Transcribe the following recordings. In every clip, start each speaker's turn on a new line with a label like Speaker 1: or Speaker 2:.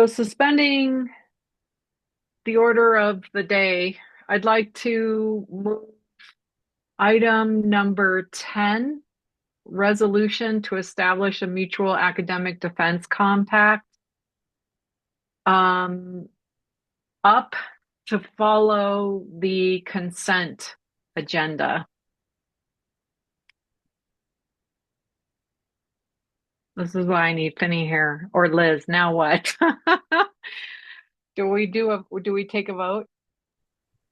Speaker 1: So suspending the order of the day, I'd like to move item number 10, resolution to establish a mutual academic defense compact, um, up to follow the consent agenda. This is why I need Finney here, or Liz. Now what? Do we take a vote?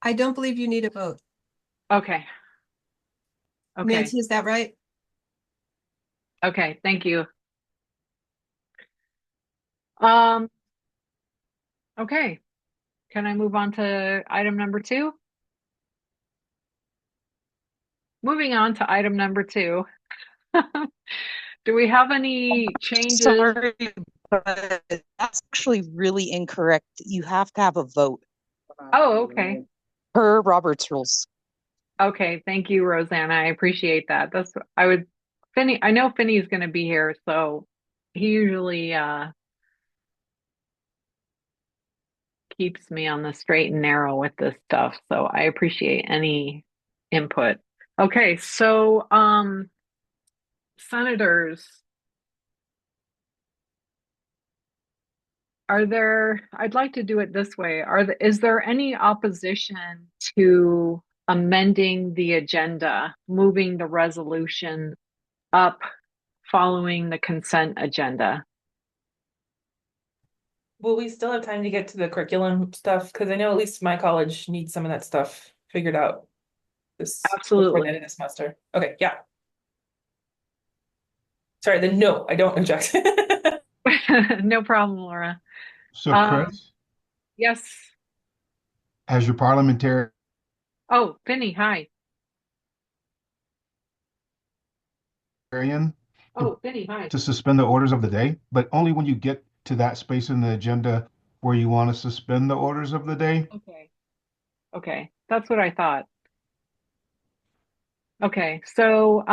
Speaker 2: I don't believe you need a vote.
Speaker 1: Okay. Okay.
Speaker 2: Nancy, is that right?
Speaker 1: Okay. Thank you. Um, okay. Can I move on to item number two? Moving on to item number two. Do we have any changes?
Speaker 3: Sorry, but that's actually really incorrect. You have to have a vote
Speaker 1: Oh, okay.
Speaker 3: per Robert's rules.
Speaker 1: Okay. Thank you, Rosanna. I appreciate that. Finney, I know Finney's going to be here, so he usually keeps me on the straight and narrow with this stuff. So I appreciate any input. Okay. So, senators, I'd like to do it this way. Is there any opposition to amending the agenda, moving the resolution up following the consent agenda?
Speaker 4: Will we still have time to get to the curriculum stuff? Because I know at least my college needs some of that stuff figured out before the
Speaker 1: Absolutely.
Speaker 4: end of the semester. Okay, yeah. Sorry, then no, I don't object.
Speaker 1: No problem, Laura.
Speaker 5: So,
Speaker 1: Um,
Speaker 5: Chris,
Speaker 1: yes.
Speaker 5: as your parliamentarian,
Speaker 1: Oh, Finney, hi.
Speaker 5: to,
Speaker 1: Oh, Finney, hi.
Speaker 5: to suspend the orders of the day, but only when you get to that space in the agenda where you want to suspend the orders of the day.
Speaker 1: Okay. Okay. That's what I thought. Okay. So,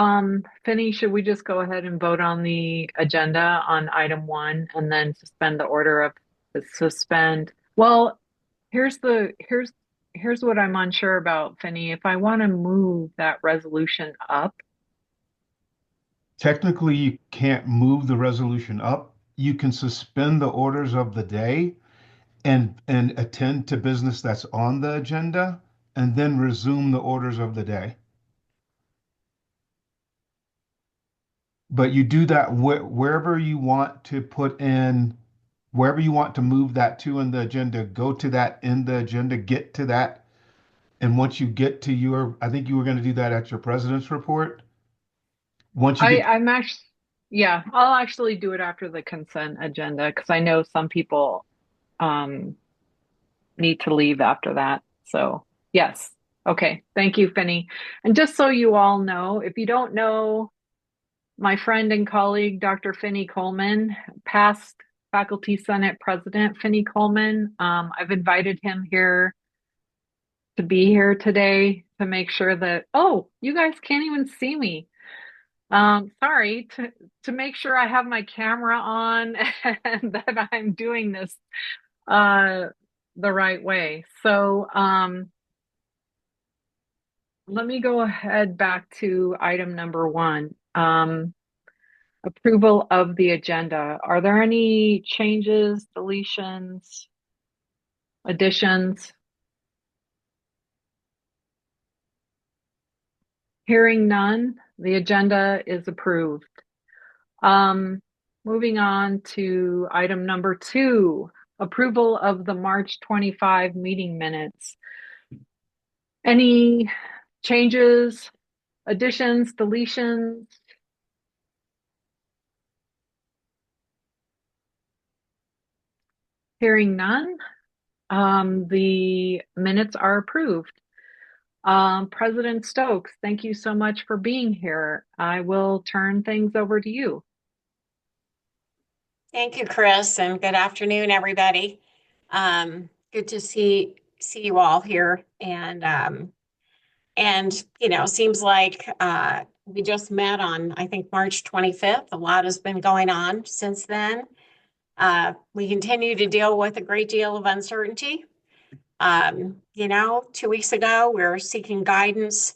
Speaker 1: Finney, should we just go ahead and vote on the agenda on item one and then suspend the order of the suspend? Well, here's the here's what I'm unsure about, Finney. If I want to move that resolution up,
Speaker 5: Technically, you can't move the resolution up. You can suspend the orders of the day and attend to business that's on the agenda and then resume the orders of the day. But you do that wherever you want to put in, wherever you want to move that to in the agenda, go to that in the agenda, get to that. And once you get to I think you were going to do that at your president's report. Once you get,
Speaker 1: I'm actually, yeah, I'll actually do it after the consent agenda because I know some people um need to leave after that. So, yes. Okay. Thank you, Finney. And just so you all know, if you don't know, my friend and colleague, Dr. Finney Coleman, past Faculty Senate President Finney Coleman, I've invited him here to be here today to make sure that, oh, you guys can't even see me. Sorry, to make sure I have my camera on and that I'm doing this uh the right way. So, let me go ahead back to item number one. Approval of the agenda. Are there any changes, deletions, additions? Hearing none, the agenda is approved. Um, Moving on to item number two, approval of the March 25 meeting minutes. Any changes, additions, deletions? Hearing none, the minutes are approved. President Stokes, thank you so much for being here. I will turn things over to you.
Speaker 6: Thank you, Chris, and good afternoon, everybody. Good to see you all here. And seems like we just met on, I think, March 25th. A lot has been going on since then. We continue to deal with a great deal of uncertainty. 2 weeks ago, we were seeking guidance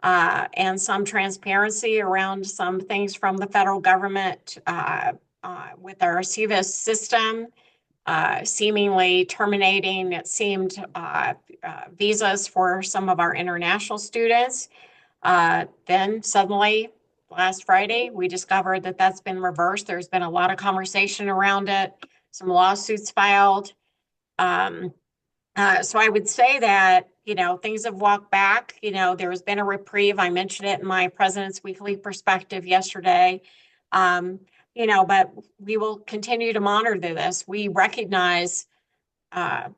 Speaker 6: and some transparency around some things from the federal government with our CVIS system, seemingly terminating, it seemed, visas for some of our international students. Then suddenly, last Friday, we discovered that that's been reversed. There's been a lot of conversation around it, some lawsuits filed. So I would say that, things have walked back. There's been a reprieve. I mentioned it in my President's Weekly Perspective yesterday. But we will continue to monitor this. We recognize on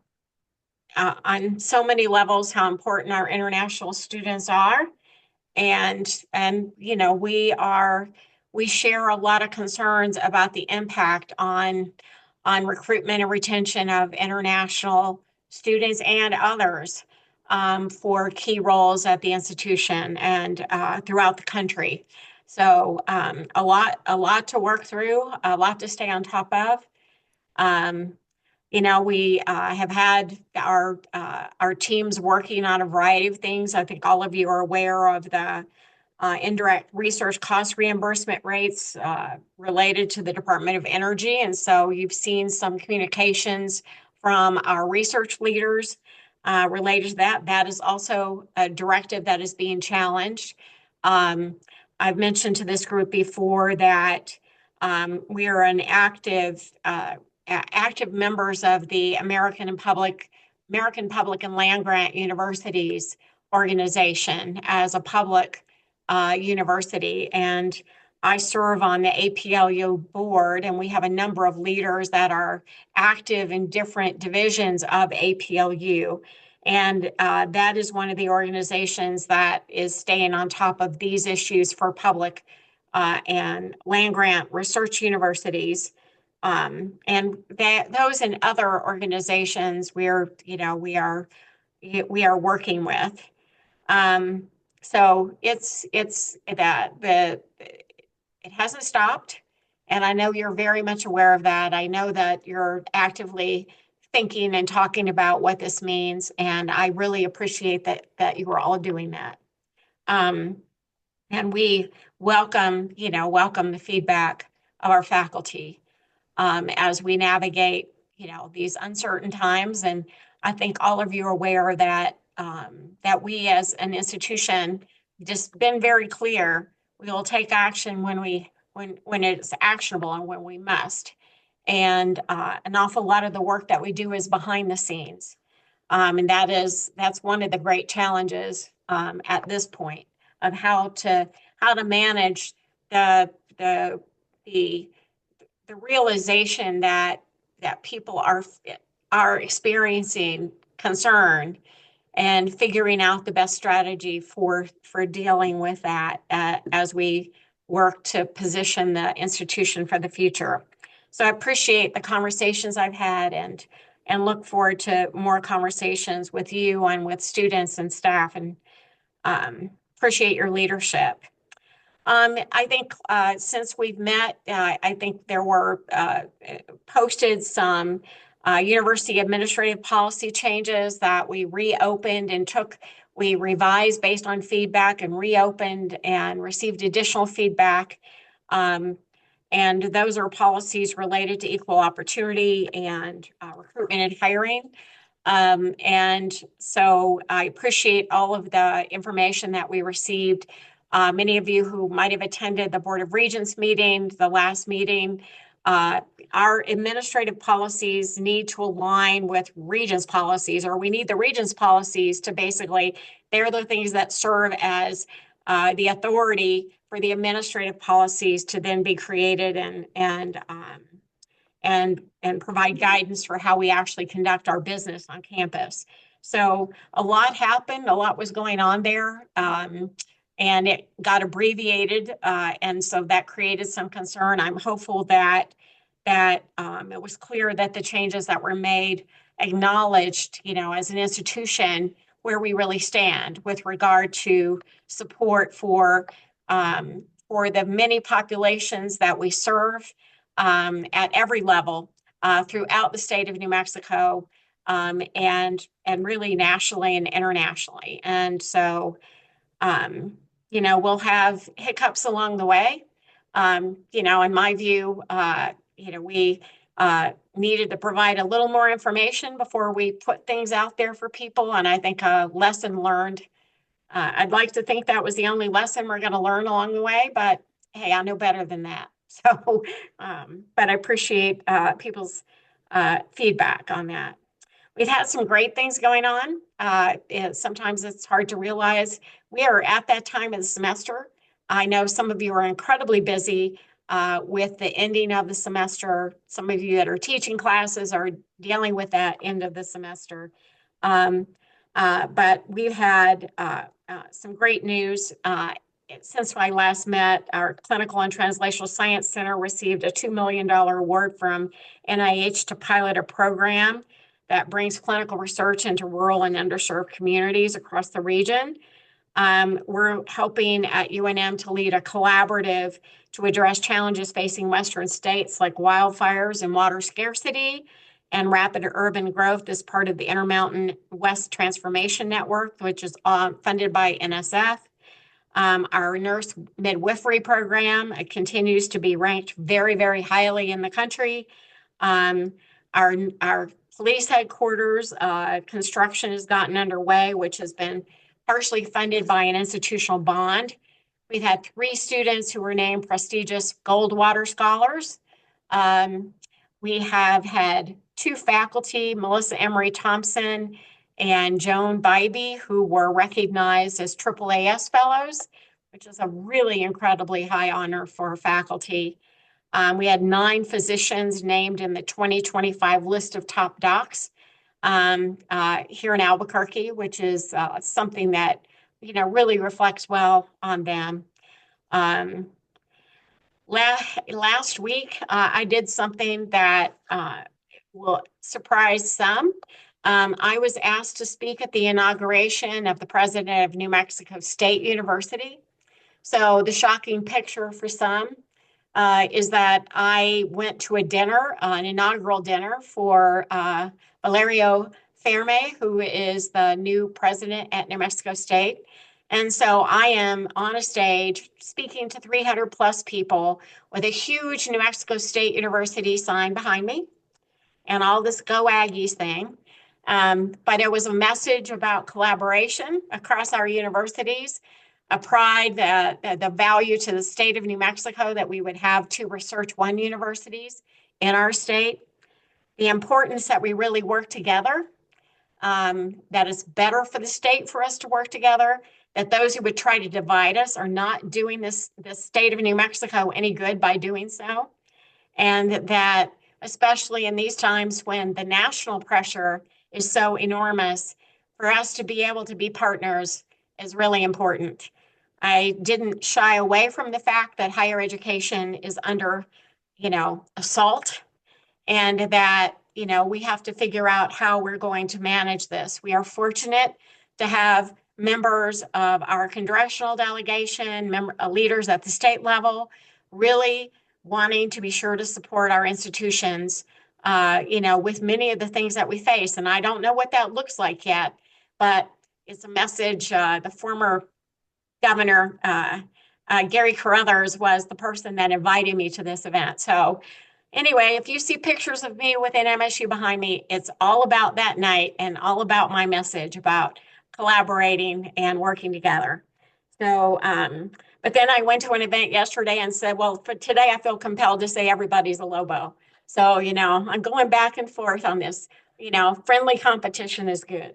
Speaker 6: so many levels how important our international students are. And we share a lot of concerns about the impact on recruitment and retention of international students and others for key roles at the institution and throughout the country. So a lot to work through, a lot to stay on top of. We have had our teams working on a variety of things. I think all of you are aware of the indirect research cost reimbursement rates related to the Department of Energy. And so you've seen some communications from our research leaders related to that. That is also a directive that is being challenged. I've mentioned to this group before that we are an active members of the American Public and Land Grant Universities organization as a public university. And I serve on the APLU board, and we have a number of leaders that are active in different divisions of APLU. And that is one of the organizations that is staying on top of these issues for public and land grant research universities. And those and other organizations we are working with. So it hasn't stopped, and I know you're very much aware of that. I know that you're actively thinking and talking about what this means, and I really appreciate that you are all doing that. And we welcome the feedback of our faculty as we navigate, these uncertain times. And I think all of you are aware that that we as an institution just been very clear. We will take action when it's actionable and when we must. And an awful lot of the work that we do is behind the scenes. And that's one of the great challenges at this point of how to manage the realization that people are experiencing concern and figuring out the best strategy for dealing with that as we work to position the institution for the future. So I appreciate the conversations I've had and look forward to more conversations with you and with students and staff, and appreciate your leadership. I think since we've met, I think there were posted some university administrative policy changes that we reopened and we revised based on feedback and reopened and received additional feedback. And those are policies related to equal opportunity and recruitment and hiring. And so I appreciate all of the information that we received. Many of you who might have attended the Board of Regents meeting, the last meeting, our administrative policies need to align with Regents policies, or we need the Regents policies to basically, they're the things that serve as the authority for the administrative policies to then be created and provide guidance for how we actually conduct our business on campus. So a lot happened, a lot was going on there. And it got abbreviated, and so that created some concern. I'm hopeful that it was clear that the changes that were made acknowledged, as an institution, where we really stand with regard to support for the many populations that we serve, at every level throughout the state of New Mexico, and really nationally and internationally. And so, we'll have hiccups along the way. In my view, we needed to provide a little more information before we put things out there for people. And I think a lesson learned. I'd like to think that was the only lesson we're going to learn along the way, but hey, I know better than that. So, but I appreciate people's feedback on that. We've had some great things going on. Sometimes it's hard to realize we are at that time of the semester. I know some of you are incredibly busy with the ending of the semester. Some of you that are teaching classes are dealing with that end of the semester. But we've had some great news. Since I last met, our Clinical and Translational Science Center received a $2 million award from NIH to pilot a program that brings clinical research into rural and underserved communities across the region. We're helping at UNM to lead a collaborative to address challenges facing Western states like wildfires and water scarcity and rapid urban growth as part of the Intermountain West Transformation Network, which is funded by NSF. Our nurse midwifery program continues to be ranked very, very highly in the country. Our police headquarters construction has gotten underway, which has been partially funded by an institutional bond. We've had 3 students who were named prestigious Goldwater Scholars. We have had 2 faculty, Melissa Emery Thompson and Joan Bybee, who were recognized as AAAS Fellows, which is a really incredibly high honor for faculty. We had 9 physicians named in the 2025 list of top docs here in Albuquerque, which is something that really reflects well on them. Last week, I did something that will surprise some. I was asked to speak at the inauguration of the president of New Mexico State University. So the shocking picture for some is that I went to a dinner, an inaugural dinner for Valerio Ferme, who is the new president at New Mexico State. And so I am on a stage speaking to 300 plus people with a huge New Mexico State University sign behind me and all this Go Aggies thing. But it was a message about collaboration across our universities, a pride, the value to the state of New Mexico that we would have 2 Research One universities in our state, the importance that we really work together, that it's better for the state for us to work together, that those who would try to divide us are not doing this state of New Mexico any good by doing so, and that especially in these times when the national pressure is so enormous, for us to be able to be partners is really important. I didn't shy away from the fact that higher education is under, assault, and that, we have to figure out how we're going to manage this. We are fortunate to have members of our congressional delegation, leaders at the state level, really wanting to be sure to support our institutions, with many of the things that we face. And I don't know what that looks like yet, but it's a message. The former governor, Gary Carruthers, was the person that invited me to this event. So anyway, if you see pictures of me within MSU behind me, it's all about that night and all about my message about collaborating and working together. So, but then I went to an event yesterday and said, well, for today, I feel compelled to say everybody's a Lobo. So, I'm going back and forth on this, friendly competition is good.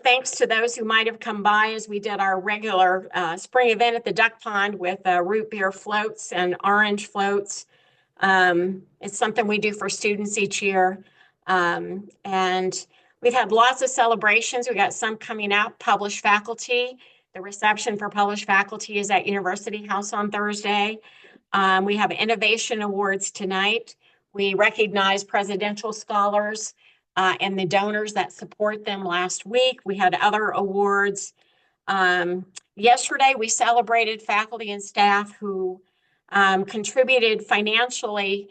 Speaker 6: Thanks to those who might have come by as we did our regular spring event at the Duck Pond with root beer floats and orange floats. It's something we do for students each year. And we've had lots of celebrations. We got some coming out, published faculty. The reception for published faculty is at University House on Thursday. We have innovation awards tonight. We recognize presidential scholars and the donors that support them last week. We had other awards. Yesterday, we celebrated faculty and staff who contributed financially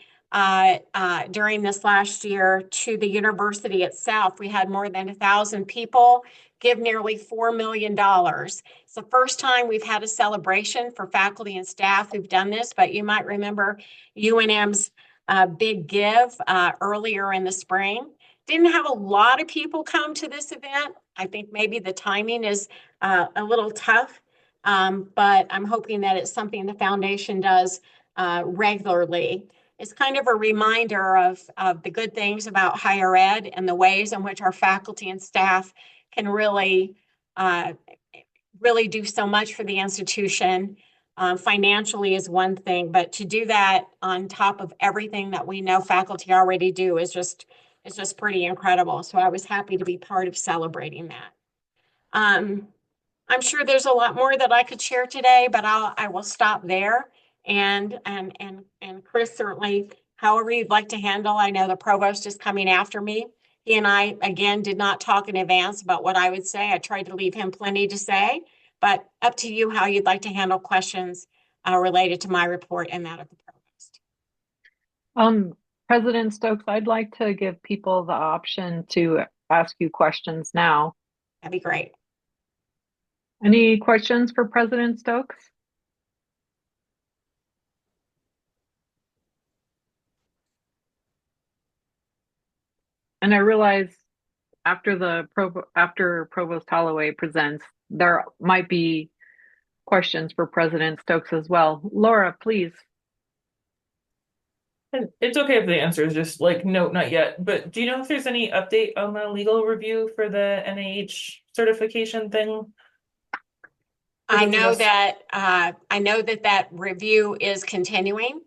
Speaker 6: during this last year to the university itself. We had more than 1,000 people give nearly $4 million. It's the first time we've had a celebration for faculty and staff who've done this, but you might remember UNM's big give earlier in the spring. Didn't have a lot of people come to this event. I think maybe the timing is a little tough, but I'm hoping that it's something the foundation does regularly. It's kind of a reminder of the good things about higher ed and the ways in which our faculty and staff can really do so much for the institution. Financially is one thing, but to do that on top of everything that we know faculty already do is just pretty incredible. So I was happy to be part of celebrating that. I'm sure there's a lot more that I could share today, but I will stop there. And Chris, certainly, however you'd like to handle. I know the provost is coming after me. He and I, again, did not talk in advance about what I would say. I tried to leave him plenty to say, but up to you how you'd like to handle questions related to my report and that of the provost.
Speaker 1: President Stokes, I'd like to give people the option to ask you questions now.
Speaker 6: That'd be great.
Speaker 1: Any questions for President Stokes? And I realize after Provost Holloway presents, there might be questions for President Stokes as well. Laura, please.
Speaker 4: It's okay if the answer is just like, no, not yet. But do you know if there's any update on the legal review for the NIH certification thing?
Speaker 6: I know that review is continuing.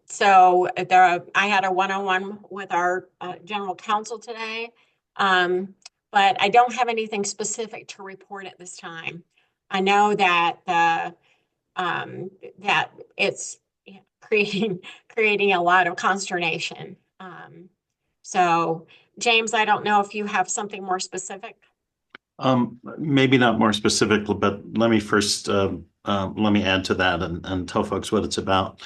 Speaker 6: So I had a one-on-one with our general counsel today, but I don't have anything specific to report at this time. I know that that it's creating a lot of consternation. So James, I don't know if you have something more specific.
Speaker 7: Maybe not more specific, but let me first let me add to that and tell folks what it's about.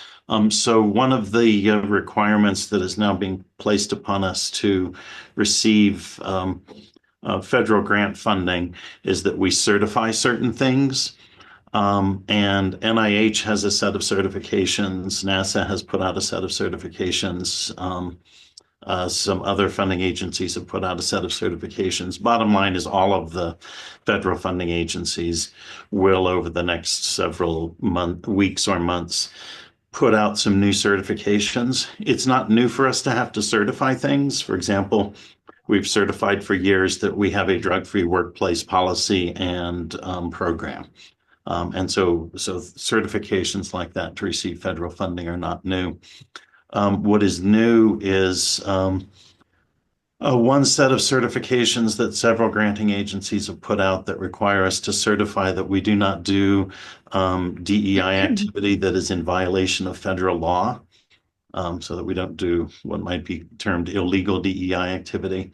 Speaker 7: So one of the requirements that is now being placed upon us to receive federal grant funding is that we certify certain things. And NIH has a set of certifications. NASA has put out a set of certifications. Some other funding agencies have put out a set of certifications. Bottom line is all of the federal funding agencies will, over the next several weeks or months, put out some new certifications. It's not new for us to have to certify things. For example, we've certified for years that we have a drug-free workplace policy and program. And so certifications like that to receive federal funding are not new. What is new is one set of certifications that several granting agencies have put out that require us to certify that we do not do DEI activity that is in violation of federal law, so that we don't do what might be termed illegal DEI activity.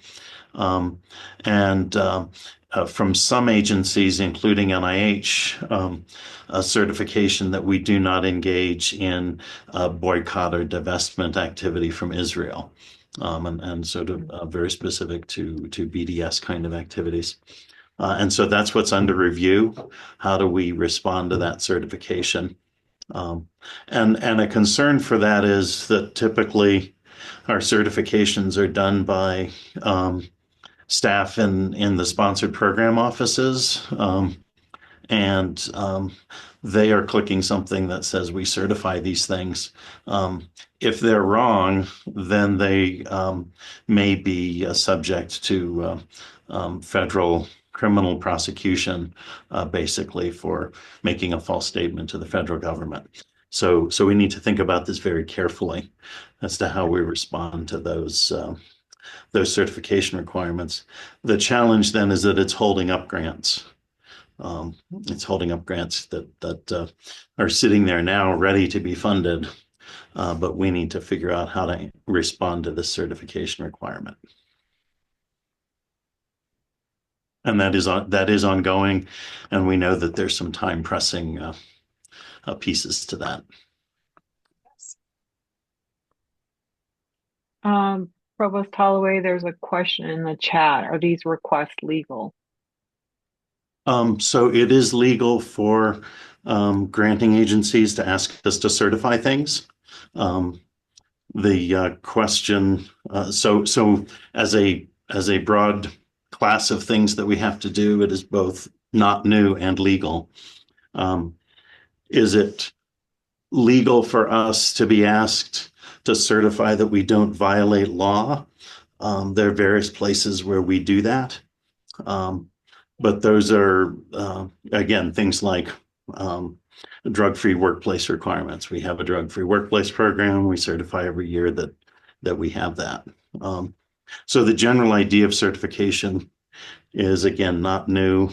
Speaker 7: From some agencies, including NIH, a certification that we do not engage in boycott or divestment activity from Israel, and sort of very specific to BDS kind of activities. And so that's what's under review. How do we respond to that certification? And a concern for that is that typically our certifications are done by staff in the sponsored program offices, and they are clicking something that says we certify these things. If they're wrong, then they may be subject to federal criminal prosecution, basically for making a false statement to the federal government. So we need to think about this very carefully as to how we respond to those certification requirements. The challenge then is that it's holding up grants. It's holding up grants that are sitting there now ready to be funded, but we need to figure out how to respond to this certification requirement. And that is ongoing, and we know that there's some time pressing pieces to that.
Speaker 1: Provost Holloway, there's a question in the chat. Are these requests legal?
Speaker 7: So it is legal for granting agencies to ask us to certify things. The question, so as a broad class of things that we have to do, it is both not new and legal. Is it legal for us to be asked to certify that we don't violate law? There are various places where we do that. But those are, again, things like drug-free workplace requirements. We have a drug-free workplace program. We certify every year that we have that. So the general idea of certification is, again, not new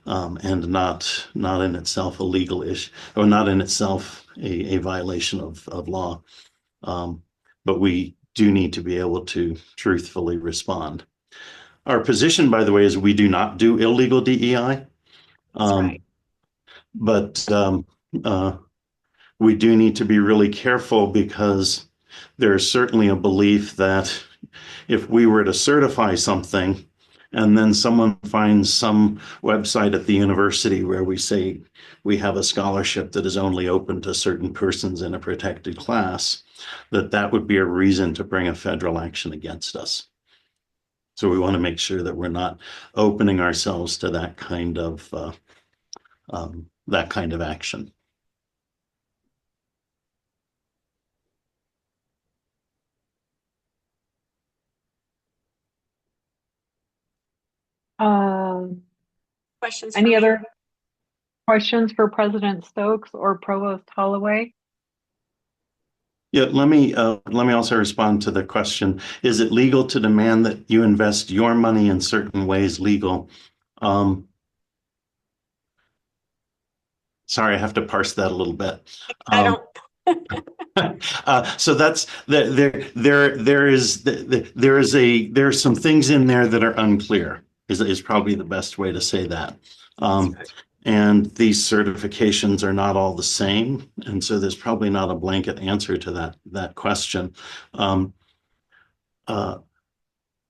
Speaker 7: and not in itself a legal issue, or not in itself a violation of law. But we do need to be able to truthfully respond. Our position, by the way, is we do not do illegal DEI.
Speaker 6: Right.
Speaker 7: But we do need to be really careful, because there is certainly a belief that if we were to certify something and then someone finds some website at the university where we say we have a scholarship that is only open to certain persons in a protected class, that would be a reason to bring a federal action against us. So we want to make sure that we're not opening ourselves to that kind of action.
Speaker 6: Questions?
Speaker 1: Any
Speaker 6: for me?
Speaker 1: other questions for President Stokes or Provost Holloway?
Speaker 7: Yeah, let me also respond to the question. Is it legal to demand that you invest your money in certain ways legal? Sorry, I have to parse that a little bit.
Speaker 6: I don't.
Speaker 7: So that's there are some things in there that are unclear, is probably the best way to say that. And these certifications are not all the same, and so there's probably not a blanket answer to that question. It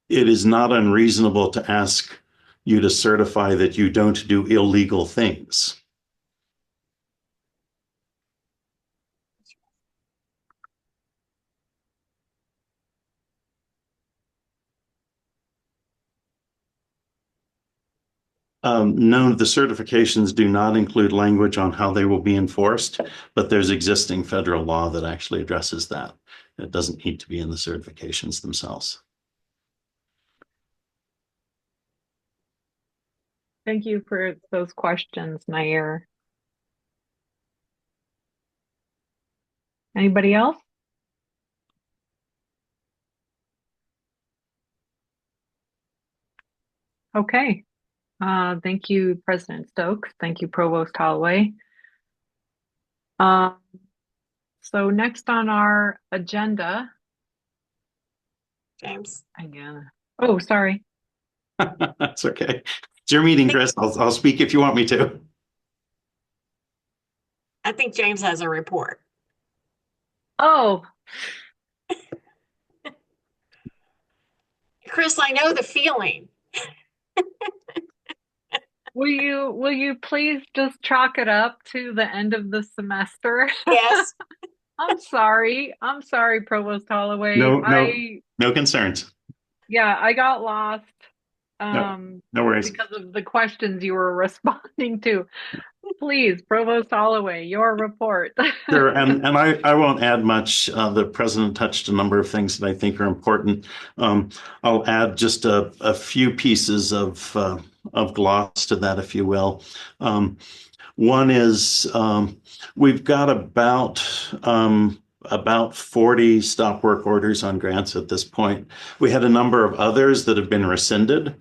Speaker 7: is not unreasonable to ask you to certify that you don't do illegal things. No, the certifications do not include language on how they will be enforced, but there's existing federal law that actually addresses that. It doesn't need to be in the certifications themselves.
Speaker 1: Thank you for those questions, Nair. Anybody else? Okay. Thank you, President Stokes. Thank you, Provost Holloway. So next on our agenda,
Speaker 6: James.
Speaker 1: again. Oh, sorry.
Speaker 7: That's okay. It's your meeting, Chris. I'll speak if you want me to.
Speaker 6: I think James has a report.
Speaker 1: Oh.
Speaker 6: Chris, I know the feeling.
Speaker 1: Will you please just chalk it up to the end of the semester?
Speaker 6: Yes.
Speaker 1: I'm sorry, Provost Holloway.
Speaker 7: No concerns.
Speaker 1: Yeah, I got lost.
Speaker 7: No worries.
Speaker 1: Because of the questions you were responding to. Please, Provost Holloway, your report.
Speaker 7: Sure, and I won't add much. The president touched a number of things that I think are important. I'll add just a few pieces of gloss to that, if you will. One is we've got about 40 stop work orders on grants at this point. We had a number of others that have been rescinded.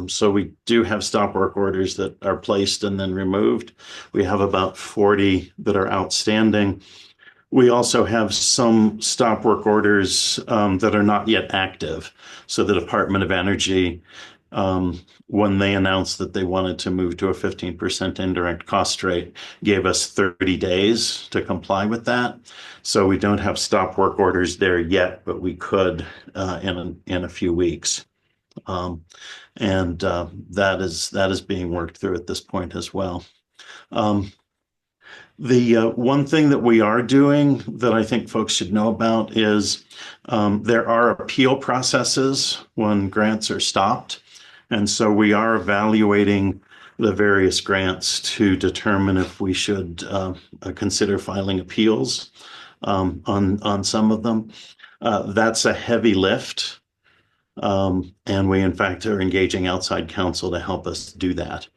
Speaker 7: So we do have stop work orders that are placed and then removed. We have about 40 that are outstanding. We also have some stop work orders that are not yet active. So the Department of Energy when they announced that they wanted to move to a 15% indirect cost rate, gave us 30 days to comply with that. So we don't have stop work orders there yet, but we could in a few weeks. That is being worked through at this point as well. The one thing that we are doing that I think folks should know about is there are appeal processes when grants are stopped. And so we are evaluating the various grants to determine if we should consider filing appeals on some of them. That's a heavy lift. And we, in fact, are engaging outside counsel to help us do that.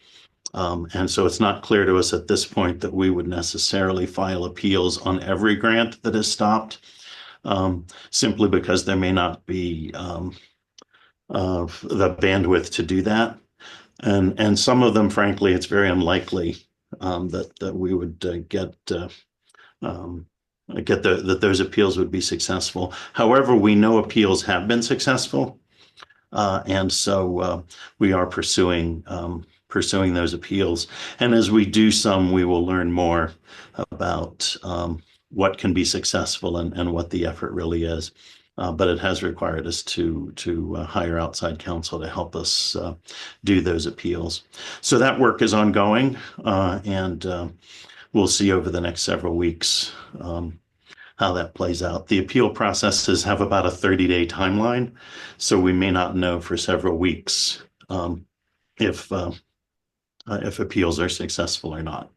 Speaker 7: And so it's not clear to us at this point that we would necessarily file appeals on every grant that is stopped, simply because there may not be the bandwidth to do that. And some of them, frankly, it's very unlikely that we would get that those appeals would be successful. However, we know appeals have been successful. And so we are pursuing those appeals. And as we do some, we will learn more about what can be successful and what the effort really is. But it has required us to hire outside counsel to help us do those appeals. So that work is ongoing, and we'll see over the next several weeks how that plays out. The appeal processes have about a 30-day timeline, so we may not know for several weeks if appeals are successful or not,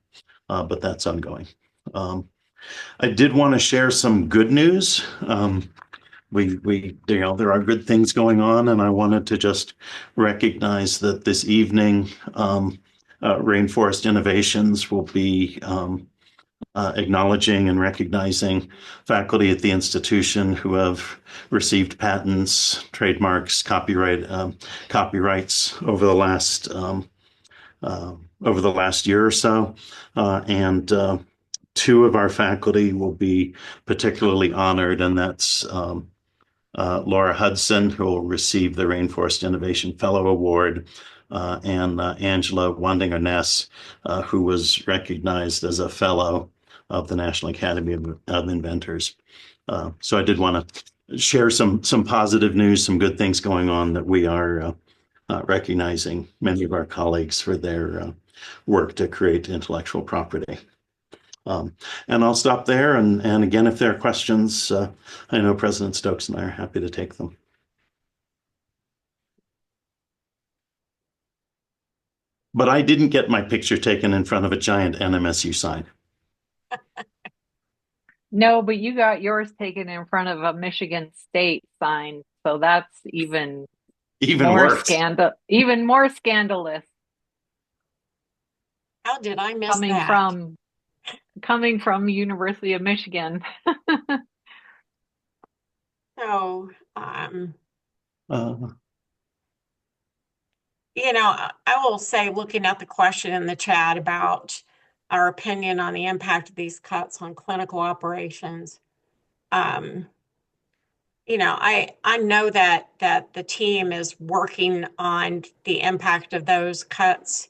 Speaker 7: but that's ongoing. I did want to share some good news. There are good things going on, and I wanted to just recognize that this evening, Rainforest Innovations will be acknowledging and recognizing faculty at the institution who have received patents, trademarks, copyrights over the last year or so, and two of our faculty will be particularly honored, and that's Laura Hudson, who will receive the Rainforest Innovation Fellow Award, and Angela Wandinger-Ness, who was recognized as a fellow of the National Academy of Inventors. So I did want to share some positive news, some good things going on, that we are recognizing many of our colleagues for their work to create intellectual property. And I'll stop there. And again, if there are questions, I know President Stokes and I are happy to take them. But I didn't get my picture taken in front of a giant NMSU sign.
Speaker 1: No, but you got yours taken in front of a Michigan State sign, so that's even more
Speaker 7: worse.
Speaker 1: Even more scandalous.
Speaker 6: How did I miss that?
Speaker 1: Coming from University of Michigan.
Speaker 6: So, you know, I will say, looking at the question in the chat about our opinion on the impact of these cuts on clinical operations, you know, I know that the team is working on the impact of those cuts.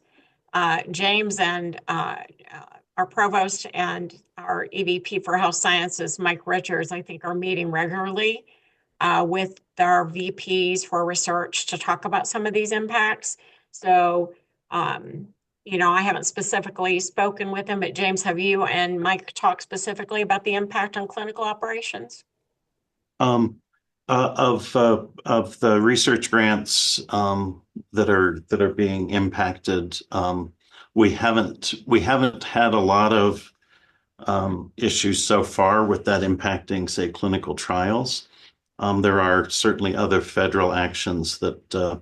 Speaker 6: James and our provost and our EVP for Health Sciences, Mike Richards, I think, are meeting regularly with our VPs for research to talk about some of these impacts. So, you know, I haven't specifically spoken with him, but James, have you and Mike talked specifically about the impact on clinical operations?
Speaker 7: Of the research grants that are being impacted, we haven't had a lot of issues so far with that impacting, say, clinical trials. There are certainly other federal actions that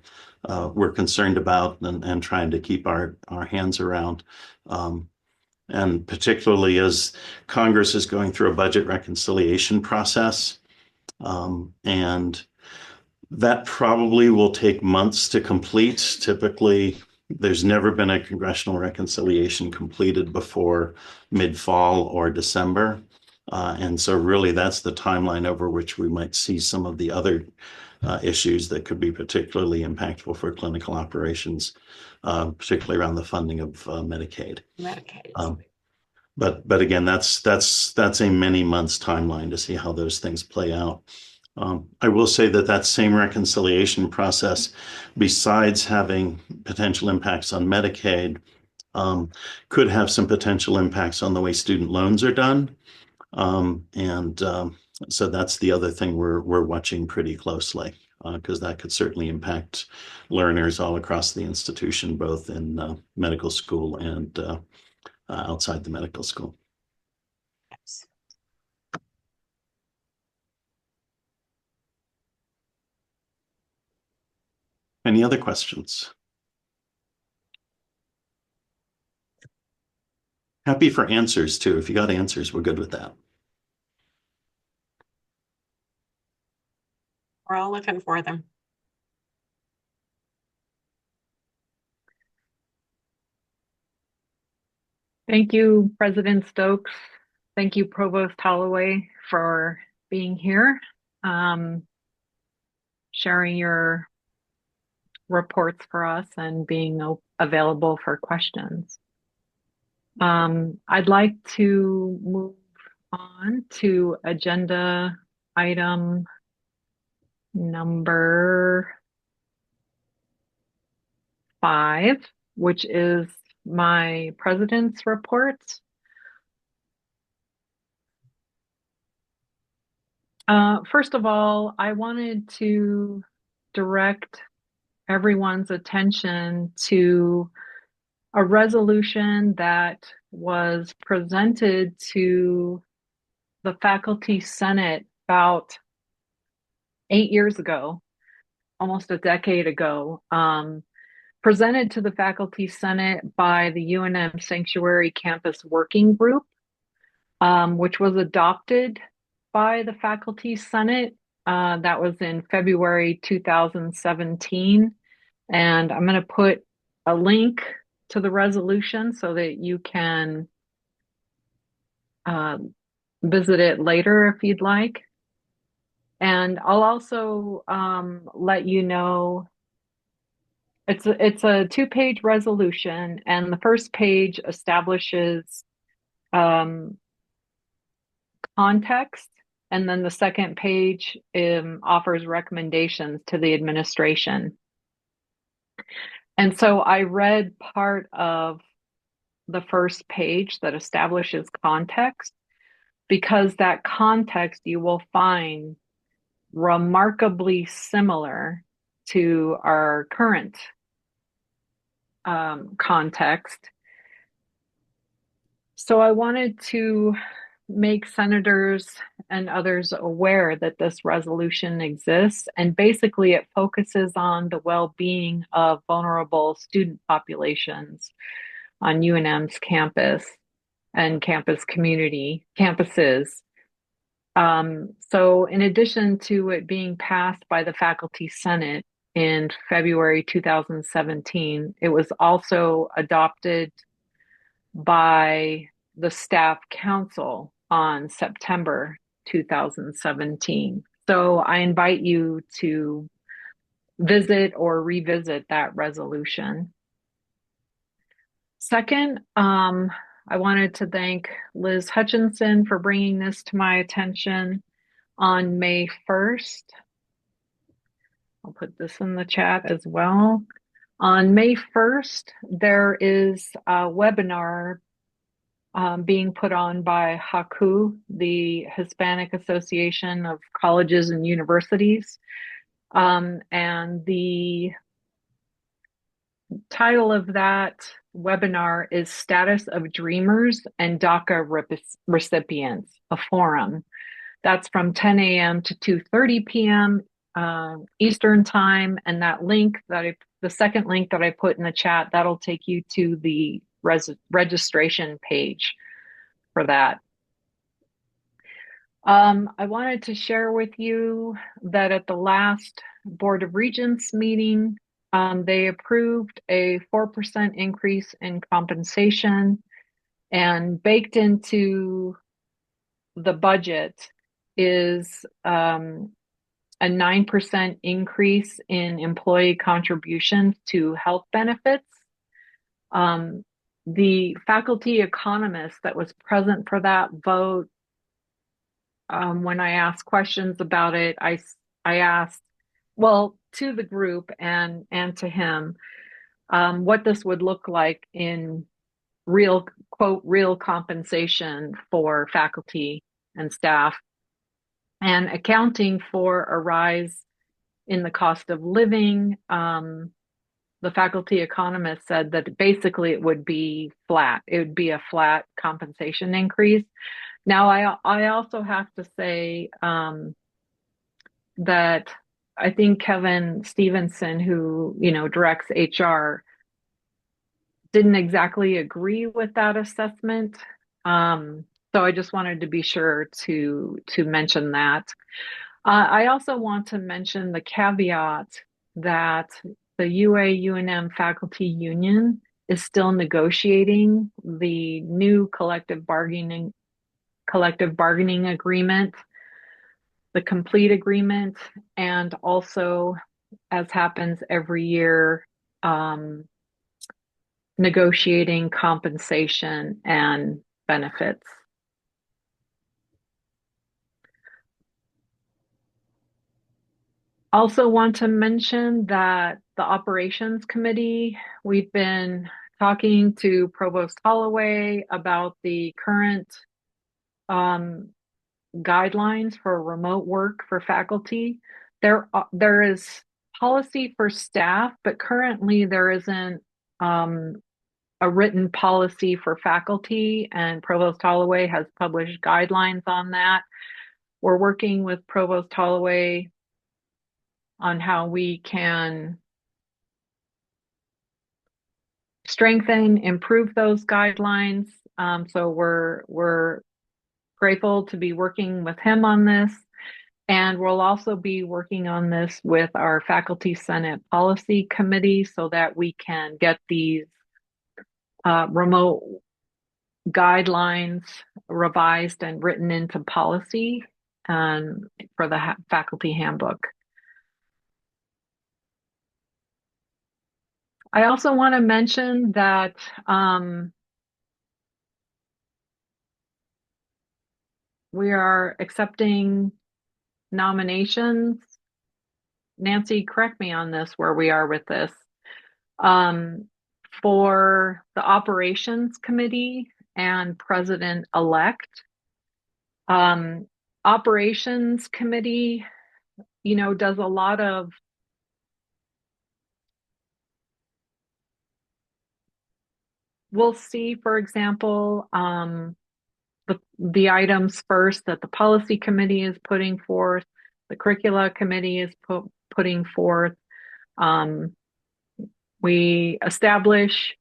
Speaker 7: we're concerned about and trying to keep our hands around. And particularly as Congress is going through a budget reconciliation process. And that probably will take months to complete. Typically, there's never been a congressional reconciliation completed before mid-fall or December. And so really that's the timeline over which we might see some of the other issues that could be particularly impactful for clinical operations, particularly around the funding of Medicaid.
Speaker 6: Medicaid.
Speaker 7: But again, that's a many months timeline to see how those things play out. I will say that same reconciliation process, besides having potential impacts on Medicaid, could have some potential impacts on the way student loans are done. So that's the other thing we're watching pretty closely, because that could certainly impact learners all across the institution, both in medical school and outside the medical school.
Speaker 6: Yes.
Speaker 7: Any other questions? Happy for answers too. If you got answers, we're good with that.
Speaker 6: We're all looking for them.
Speaker 1: Thank you, President Stokes. Thank you, Provost Holloway, for being here, sharing your reports for us and being available for questions. I'd like to move on to agenda item number 5, which is my president's report. First of all, I wanted to direct everyone's attention to a resolution that was presented to the Faculty Senate about 8 years ago, almost a decade ago, presented to the Faculty Senate by the UNM Sanctuary Campus Working Group, which was adopted by the Faculty Senate. That was in February 2017. And I'm going to put a link to the resolution so that you can visit it later if you'd like. And I'll also let you know it's a 2-page resolution, and the first page establishes context, and then the second page offers recommendations to the administration. And so I read part of the first page that establishes context, because that context you will find remarkably similar to our current context. So I wanted to make senators and others aware that this resolution exists, and basically it focuses on the well-being of vulnerable student populations on UNM's campus and campuses. So in addition to it being passed by the Faculty Senate in February 2017, it was also adopted by the Staff Council on September 2017. So I invite you to visit or revisit that resolution. Second, I wanted to thank Liz Hutchinson for bringing this to my attention on May 1st. I'll put this in the chat as well. On May 1st, there is a webinar being put on by HACU, the Hispanic Association of Colleges and Universities. And the title of that webinar is Status of Dreamers and DACA Recipients, a forum. That's from 10 a.m. to 2:30 p.m. Eastern time. And that link the second link that I put in the chat, that'll take you to the registration page for that. I wanted to share with you that at the last Board of Regents meeting, they approved a 4% increase in compensation, and baked into the budget is a 9% increase in employee contributions to health benefits. The faculty economist that was present for that vote, when I asked questions about it, I asked, well, to the group and to him, what this would look like in real, quote, real compensation for faculty and staff, and accounting for a rise in the cost of living. The faculty economist said that basically it would be flat. It would be a flat compensation increase. Now, I also have to say that I think Kevin Stevenson, who, you know, directs HR, didn't exactly agree with that assessment. So I just wanted to be sure to mention that. I also want to mention the caveat that the UA-UNM faculty union is still negotiating the new collective bargaining agreement, the complete agreement, and also, as happens every year, negotiating compensation and benefits. Also want to mention that the operations committee, we've been talking to Provost Holloway about the current guidelines for remote work for faculty. There is policy for staff, but currently there isn't a written policy for faculty, and Provost Holloway has published guidelines on that. We're working with Provost Holloway on how we can strengthen, improve those guidelines. So we're grateful to be working with him on this. And we'll also be working on this with our Faculty Senate Policy Committee so that we can get these remote guidelines revised and written into policy for the faculty handbook. I also want to mention that we are accepting nominations. Nancy, correct me on this, where we are with this. For the operations committee and president-elect. Operations committee, you know, does a lot of we'll see, for example, the items first that the policy committee is putting forth, the curricula committee is putting forth. We establish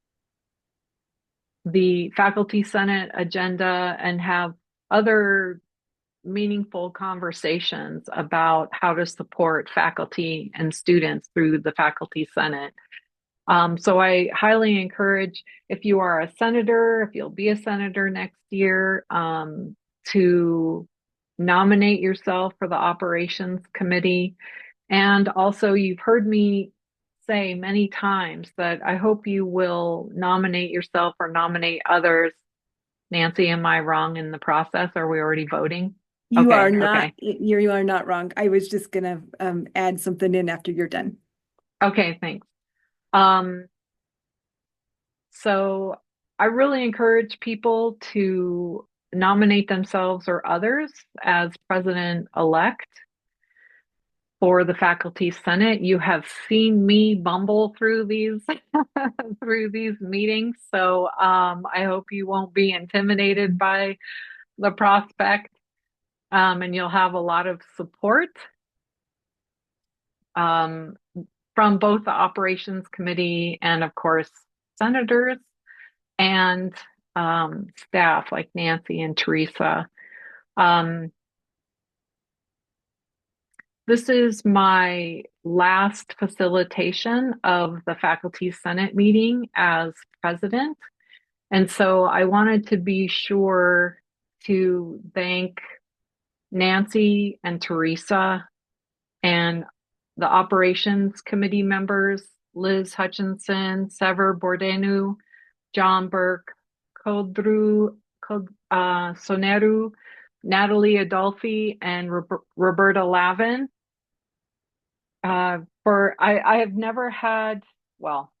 Speaker 1: the faculty senate agenda and have other meaningful conversations about how to support faculty and students through the faculty senate. So I highly encourage, if you are a senator, if you'll be a senator next year, to nominate yourself for the operations committee. And also, you've heard me say many times that I hope you will nominate yourself or nominate others. Nancy, am I wrong in the process? Are we already voting?
Speaker 8: You
Speaker 1: Okay,
Speaker 8: are not,
Speaker 1: okay.
Speaker 8: you are not wrong. I was just gonna add something in after you're done.
Speaker 1: Okay, thanks. So I really encourage people to nominate themselves or others as president-elect for the faculty senate. You have seen me bumble through these through these meetings, so I hope you won't be intimidated by the prospect, and you'll have a lot of support from both the operations committee and, of course, senators and staff like Nancy and Teresa. This is my last facilitation of the Faculty Senate meeting as president. And so I wanted to be sure to thank Nancy and Teresa and the operations committee members, Liz Hutchinson, Sever Bordenu, John Burke, Soneru, Natalie Adolfi, and Roberta Lavin. I have never had, well,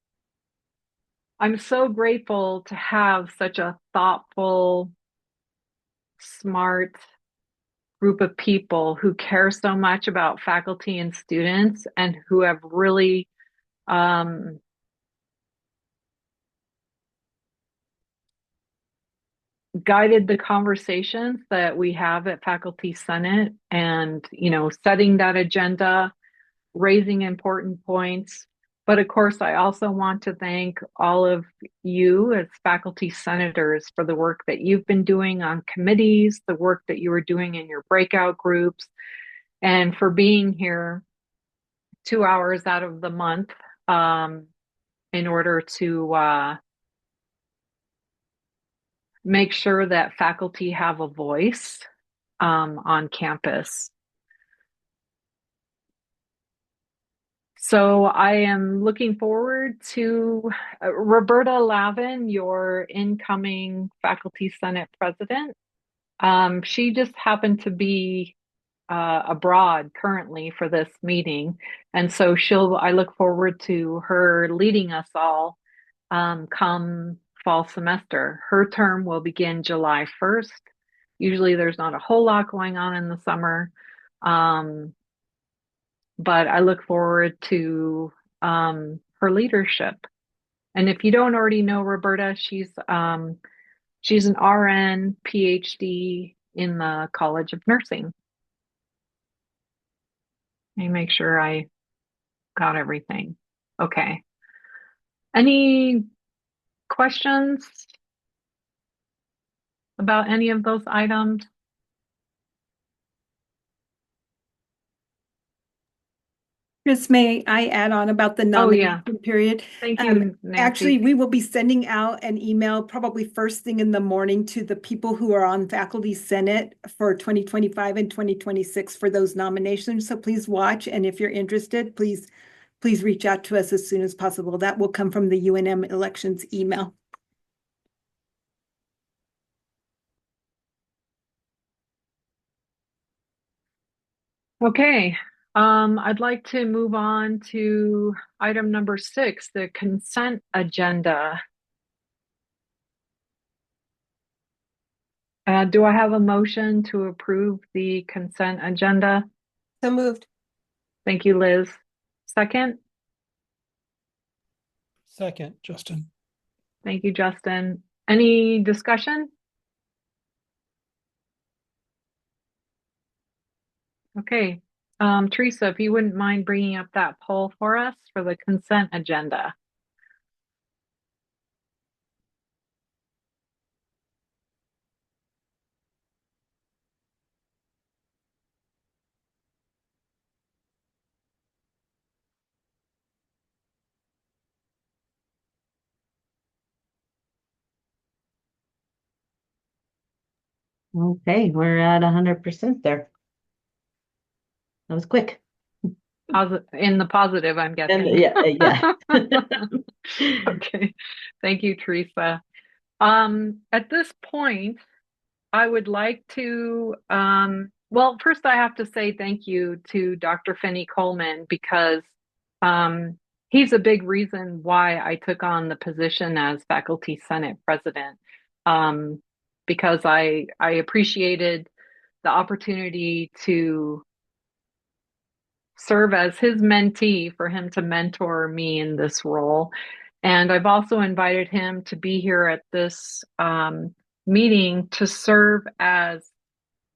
Speaker 1: I'm so grateful to have such a thoughtful, smart group of people who care so much about faculty and students and who have really guided the conversations that we have at Faculty Senate and, setting that agenda, raising important points. But of course, I also want to thank all of you as faculty senators for the work that you've been doing on committees, the work that you were doing in your breakout groups, and for being here 2 hours out of the month in order to make sure that faculty have a voice on campus. So I am looking forward to Roberta Lavin, your incoming Faculty Senate president. She just happened to be abroad currently for this meeting. And so I look forward to her leading us all come fall semester. Her term will begin July 1st. Usually there's not a whole lot going on in the summer. But I look forward to her leadership. And if you don't already know Roberta, she's an RN PhD in the College of Nursing. Let me make sure I got everything. Okay. Any questions about any of those items?
Speaker 8: Chris, may I add on about the nomination period?
Speaker 1: Thank you, Nancy.
Speaker 8: Actually, we will be sending out an email probably first thing in the morning to the people who are on Faculty Senate for 2025 and 2026 for those nominations. So please watch. And if you're interested, please reach out to us as soon as possible. That will come from the UNM elections email.
Speaker 1: Okay. I'd like to move on to item number 6, the consent agenda. Do I have a motion to approve the consent agenda?
Speaker 2: So moved.
Speaker 1: Thank you, Liz. Second?
Speaker 9: Second, Justin.
Speaker 1: Thank you, Justin. Any discussion? Okay. Teresa, if you wouldn't mind bringing up that poll for us for the consent agenda.
Speaker 10: Okay, we're at 100% there. That was quick.
Speaker 1: In the positive, I'm guessing.
Speaker 10: And yeah.
Speaker 1: Okay. Thank you, Teresa. At this point, I would like to, well, first I have to say thank you to Dr. Finney Coleman because he's a big reason why I took on the position as Faculty Senate President. Because I appreciated the opportunity to serve as his mentee for him to mentor me in this role. And I've also invited him to be here at this meeting to serve as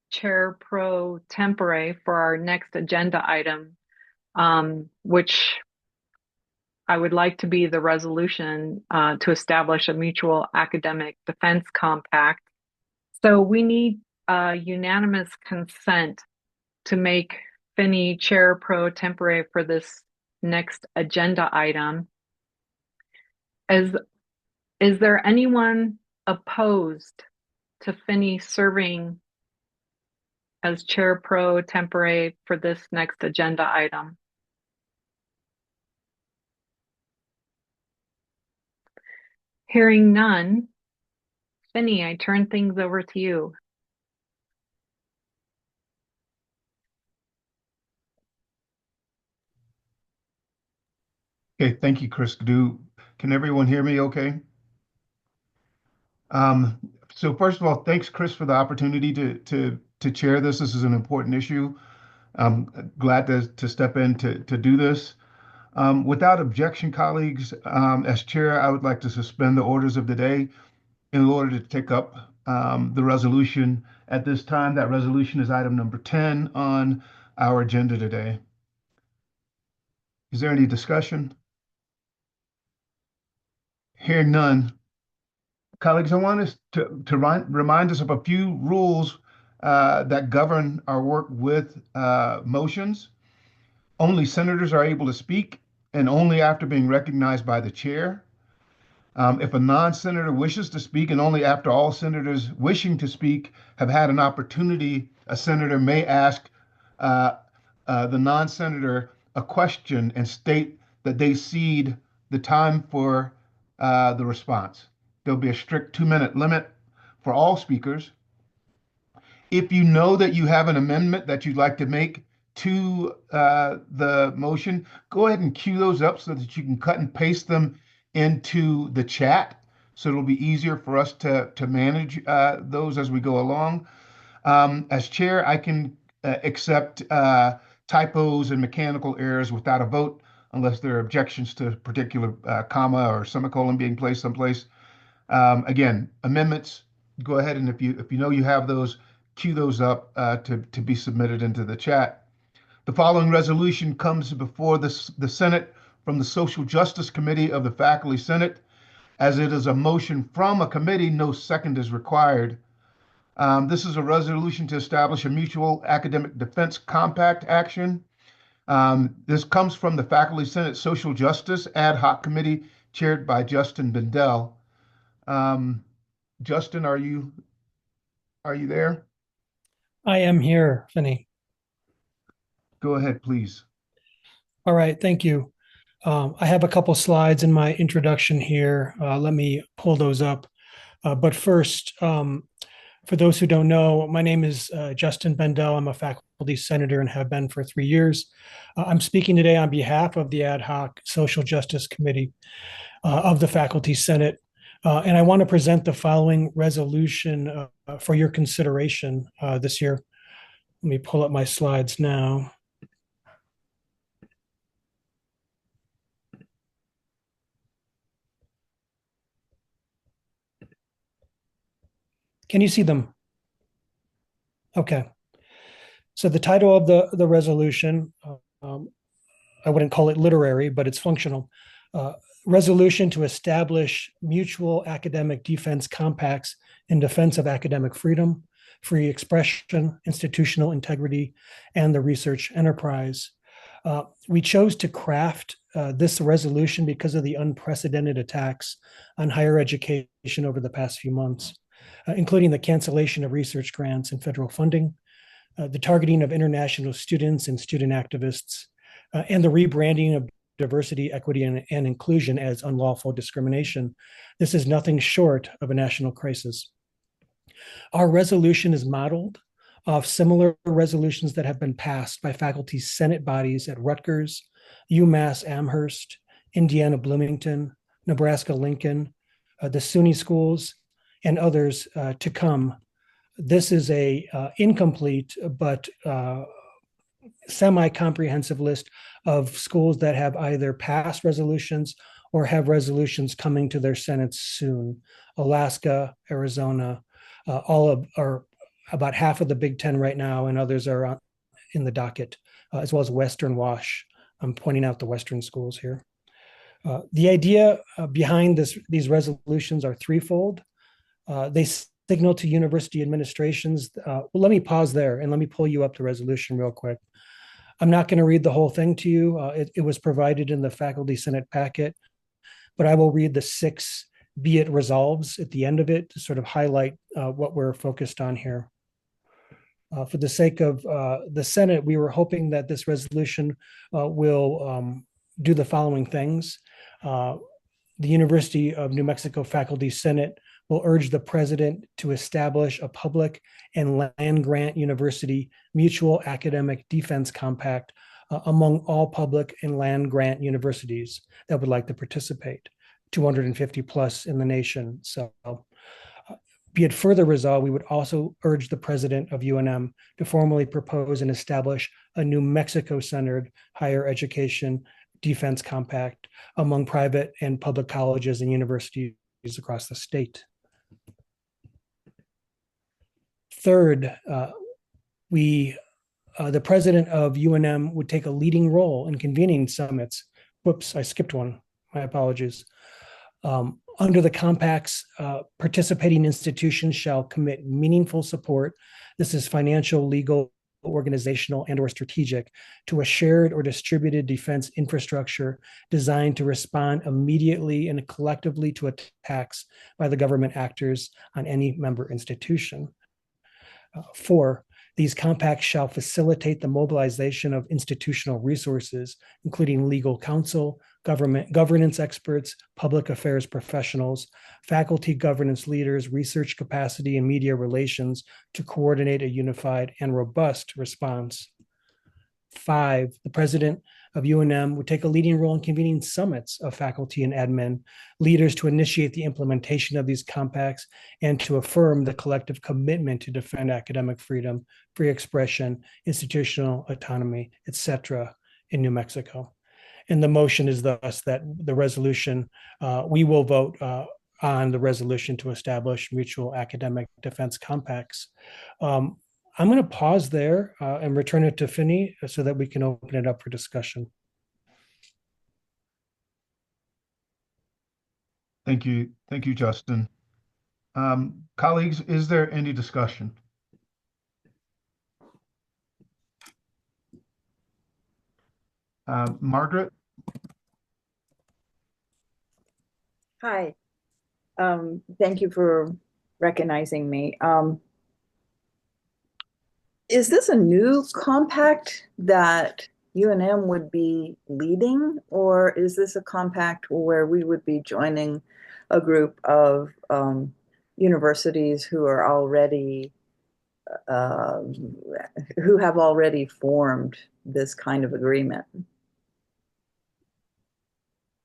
Speaker 1: chair pro tempore for our next agenda item, which I would like to be the resolution to establish a mutual academic defense compact. So we need unanimous consent to make Finney chair pro tempore for this next agenda item. Is there anyone opposed to Finney serving as chair pro tempore for this next agenda item? Hearing none, Finney, I turn things over to you.
Speaker 5: Okay, thank you, Chris. Can everyone hear me okay? So first of all, thanks, Chris, for the opportunity to chair this. This is an important issue. I'm glad to step in to do this. Without objection, colleagues, as chair, I would like to suspend the orders of the day in order to take up the resolution at this time. That resolution is item number 10 on our agenda today. Is there any discussion? Hearing none. Colleagues, I want us to remind us of a few rules that govern our work with motions. Only senators are able to speak, and only after being recognized by the chair. If a non-senator wishes to speak, and only after all senators wishing to speak have had an opportunity, a senator may ask the non-senator a question and state that they cede the time for the response. There'll be a strict 2-minute limit for all speakers. If you know that you have an amendment that you'd like to make to the motion, go ahead and queue those up so that you can cut and paste them into the chat. So it'll be easier for us to manage those as we go along. As chair, I can accept typos and mechanical errors without a vote unless there are objections to a particular comma or semicolon being placed someplace. Again, amendments, go ahead and if you know you have those, queue those up to be submitted into the chat. The following resolution comes before the Senate from the Social Justice Committee of the Faculty Senate. As it is a motion from a committee, no second is required. This is a resolution to establish a mutual academic defense compact action. This comes from the Faculty Senate Social Justice Ad Hoc Committee chaired by Justin Bendel. Justin, are you there?
Speaker 9: I am here, Finney.
Speaker 5: Go ahead, please.
Speaker 9: All right, thank you. I have a couple slides in my introduction here. Let me pull those up. But first, for those who don't know, my name is Justin Bendel. I'm a faculty senator and have been for 3 years. I'm speaking today on behalf of the Ad Hoc Social Justice Committee of the Faculty Senate. And I want to present the following resolution for your consideration this year. Let me pull up my slides now. Can you see them? Okay. So the title of the resolution, I wouldn't call it literary, but it's functional. Resolution to establish mutual academic defense compacts in defense of academic freedom, free expression, institutional integrity, and the research enterprise. We chose to craft this resolution because of the unprecedented attacks on higher education over the past few months, including the cancellation of research grants and federal funding, the targeting of international students and student activists, and the rebranding of diversity, equity, and inclusion as unlawful discrimination. This is nothing short of a national crisis. Our resolution is modeled off similar resolutions that have been passed by faculty senate bodies at Rutgers, UMass Amherst, Indiana Bloomington, Nebraska Lincoln, the SUNY schools, and others to come. This is a incomplete but semi-comprehensive list of schools that have either passed resolutions or have resolutions coming to their senates soon. Alaska, Arizona, are about half of the Big Ten right now, and others are in the docket, as well as Western Wash. I'm pointing out the Western schools here. The idea behind these resolutions are threefold. They signal to university administrations. Well, let me pause there and let me pull you up the resolution real quick. I'm not going to read the whole thing to you. It was provided in the Faculty Senate packet, but I will read the 6 be it resolves at the end of it to sort of highlight what we're focused on here. For the sake of the Senate, we were hoping that this resolution will do the following things. The University of New Mexico Faculty Senate will urge the president to establish a public and land-grant university mutual academic defense compact among all public and land-grant universities that would like to participate, 250 plus in the nation. So be it further resolved, we would also urge the president of UNM to formally propose and establish a New Mexico-centered higher education defense compact among private and public colleges and universities across the state. Third, the president of UNM would take a leading role in convening summits. Whoops, I skipped one. My apologies. Under the compacts, participating institutions shall commit meaningful support. This is financial, legal, organizational, and/or strategic to a shared or distributed defense infrastructure designed to respond immediately and collectively to attacks by the government actors on any member institution. 4, these compacts shall facilitate the mobilization of institutional resources, including legal counsel, governance experts, public affairs professionals, faculty governance leaders, research capacity, and media relations to coordinate a unified and robust response. 5, the president of UNM would take a leading role in convening summits of faculty and admin leaders to initiate the implementation of these compacts and to affirm the collective commitment to defend academic freedom, free expression, institutional autonomy, etc. in New Mexico. And the motion is thus that the resolution, we will vote on the resolution to establish mutual academic defense compacts. I'm going to pause there and return it to Finney so that we can open it up for discussion.
Speaker 5: Thank you. Thank you, Justin. Colleagues, is there any discussion? Margaret?
Speaker 11: Hi. Thank you for recognizing me. Is this a new compact that UNM would be leading, or is this a compact where we would be joining a group of universities who are already who have already formed this kind of agreement?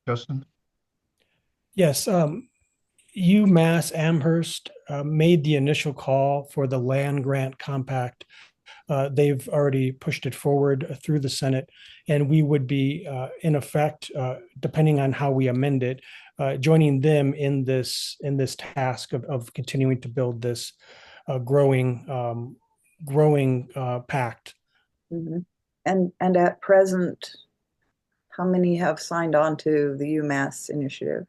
Speaker 5: Justin?
Speaker 9: Yes, UMass Amherst made the initial call for the land grant compact. They've already pushed it forward through the Senate, and we would be, in effect, depending on how we amend it, joining them in this task of continuing to build this growing pact.
Speaker 11: Mm-hmm. And at present, how many have signed on to the UMass initiative?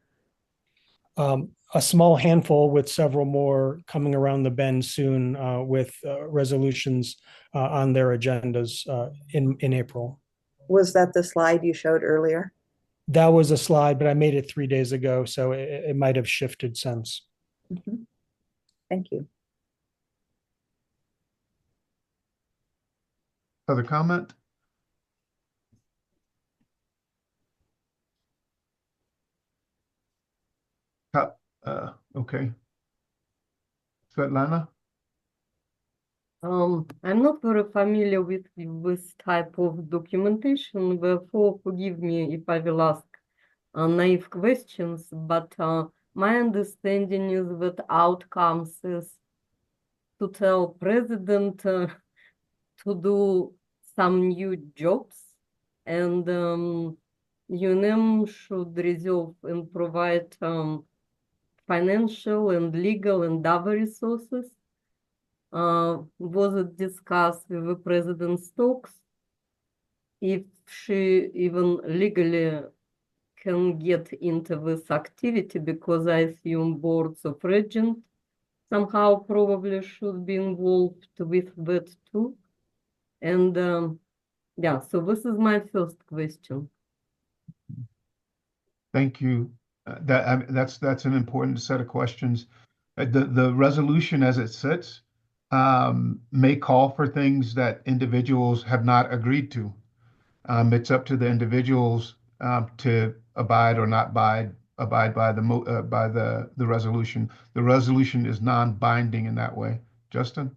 Speaker 9: A small handful, with several more coming around the bend soon with resolutions on their agendas in April.
Speaker 11: Was that the slide you showed earlier?
Speaker 9: That was a slide, but I made it 3 days ago, so it might have shifted since.
Speaker 11: Mm-hmm. Thank you.
Speaker 5: Other comment? Okay. Svetlana?
Speaker 12: I'm not very familiar with this type of documentation, therefore forgive me if I will ask naive questions, but my understanding is that outcomes is to tell president to do some new jobs, and UNM should reserve and provide financial and legal and other resources. Was it discussed with the president's talks if she even legally can get into this activity, because I assume boards of regents somehow probably should be involved with that too. And yeah, so this is my first question.
Speaker 5: Thank you. That's an important set of questions. The resolution as it sits may call for things that individuals have not agreed to. It's up to the individuals to abide or not abide by the resolution. The resolution is non-binding in that way. Justin?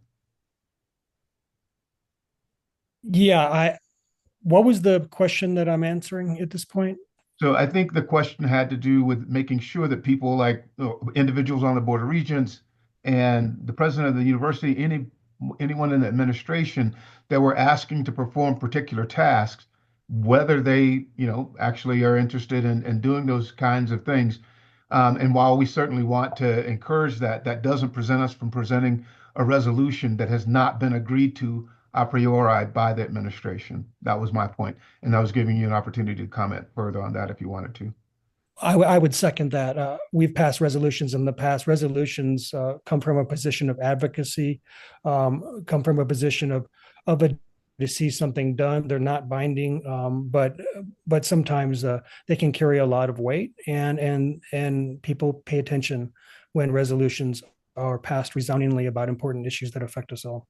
Speaker 9: Yeah, what was the question that I'm answering at this point?
Speaker 5: So I think the question had to do with making sure that people like individuals on the Board of Regents and the president of the university, anyone in the administration that were asking to perform particular tasks, whether they, actually are interested in doing those kinds of things. And while we certainly want to encourage that, that doesn't prevent us from presenting a resolution that has not been agreed to a priori by the administration. That was my point. And I was giving you an opportunity to comment further on that if you wanted to.
Speaker 9: I would second that. We've passed resolutions in the past. Resolutions come from a position of advocacy, come from a position of to see something done. They're not binding, but sometimes they can carry a lot of weight, and people pay attention when resolutions are passed resoundingly about important issues that affect us all.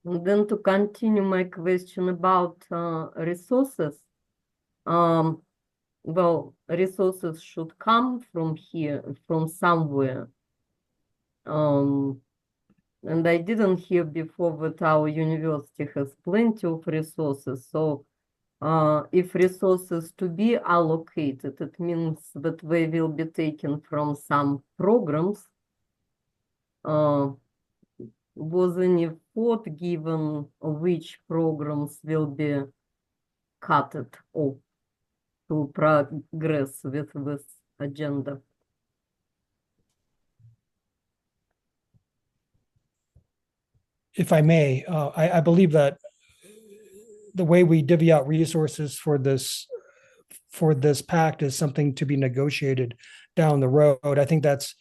Speaker 12: And then to continue my question about resources, well, resources should come from here, from somewhere. And I didn't hear before that our university has plenty of resources. So if resources to be allocated, it means that they will be taken from some programs. Was any thought given which programs will be cut off to progress with this agenda?
Speaker 9: If I may, I believe that the way we divvy out resources for this pact is something to be negotiated down the road. I think that's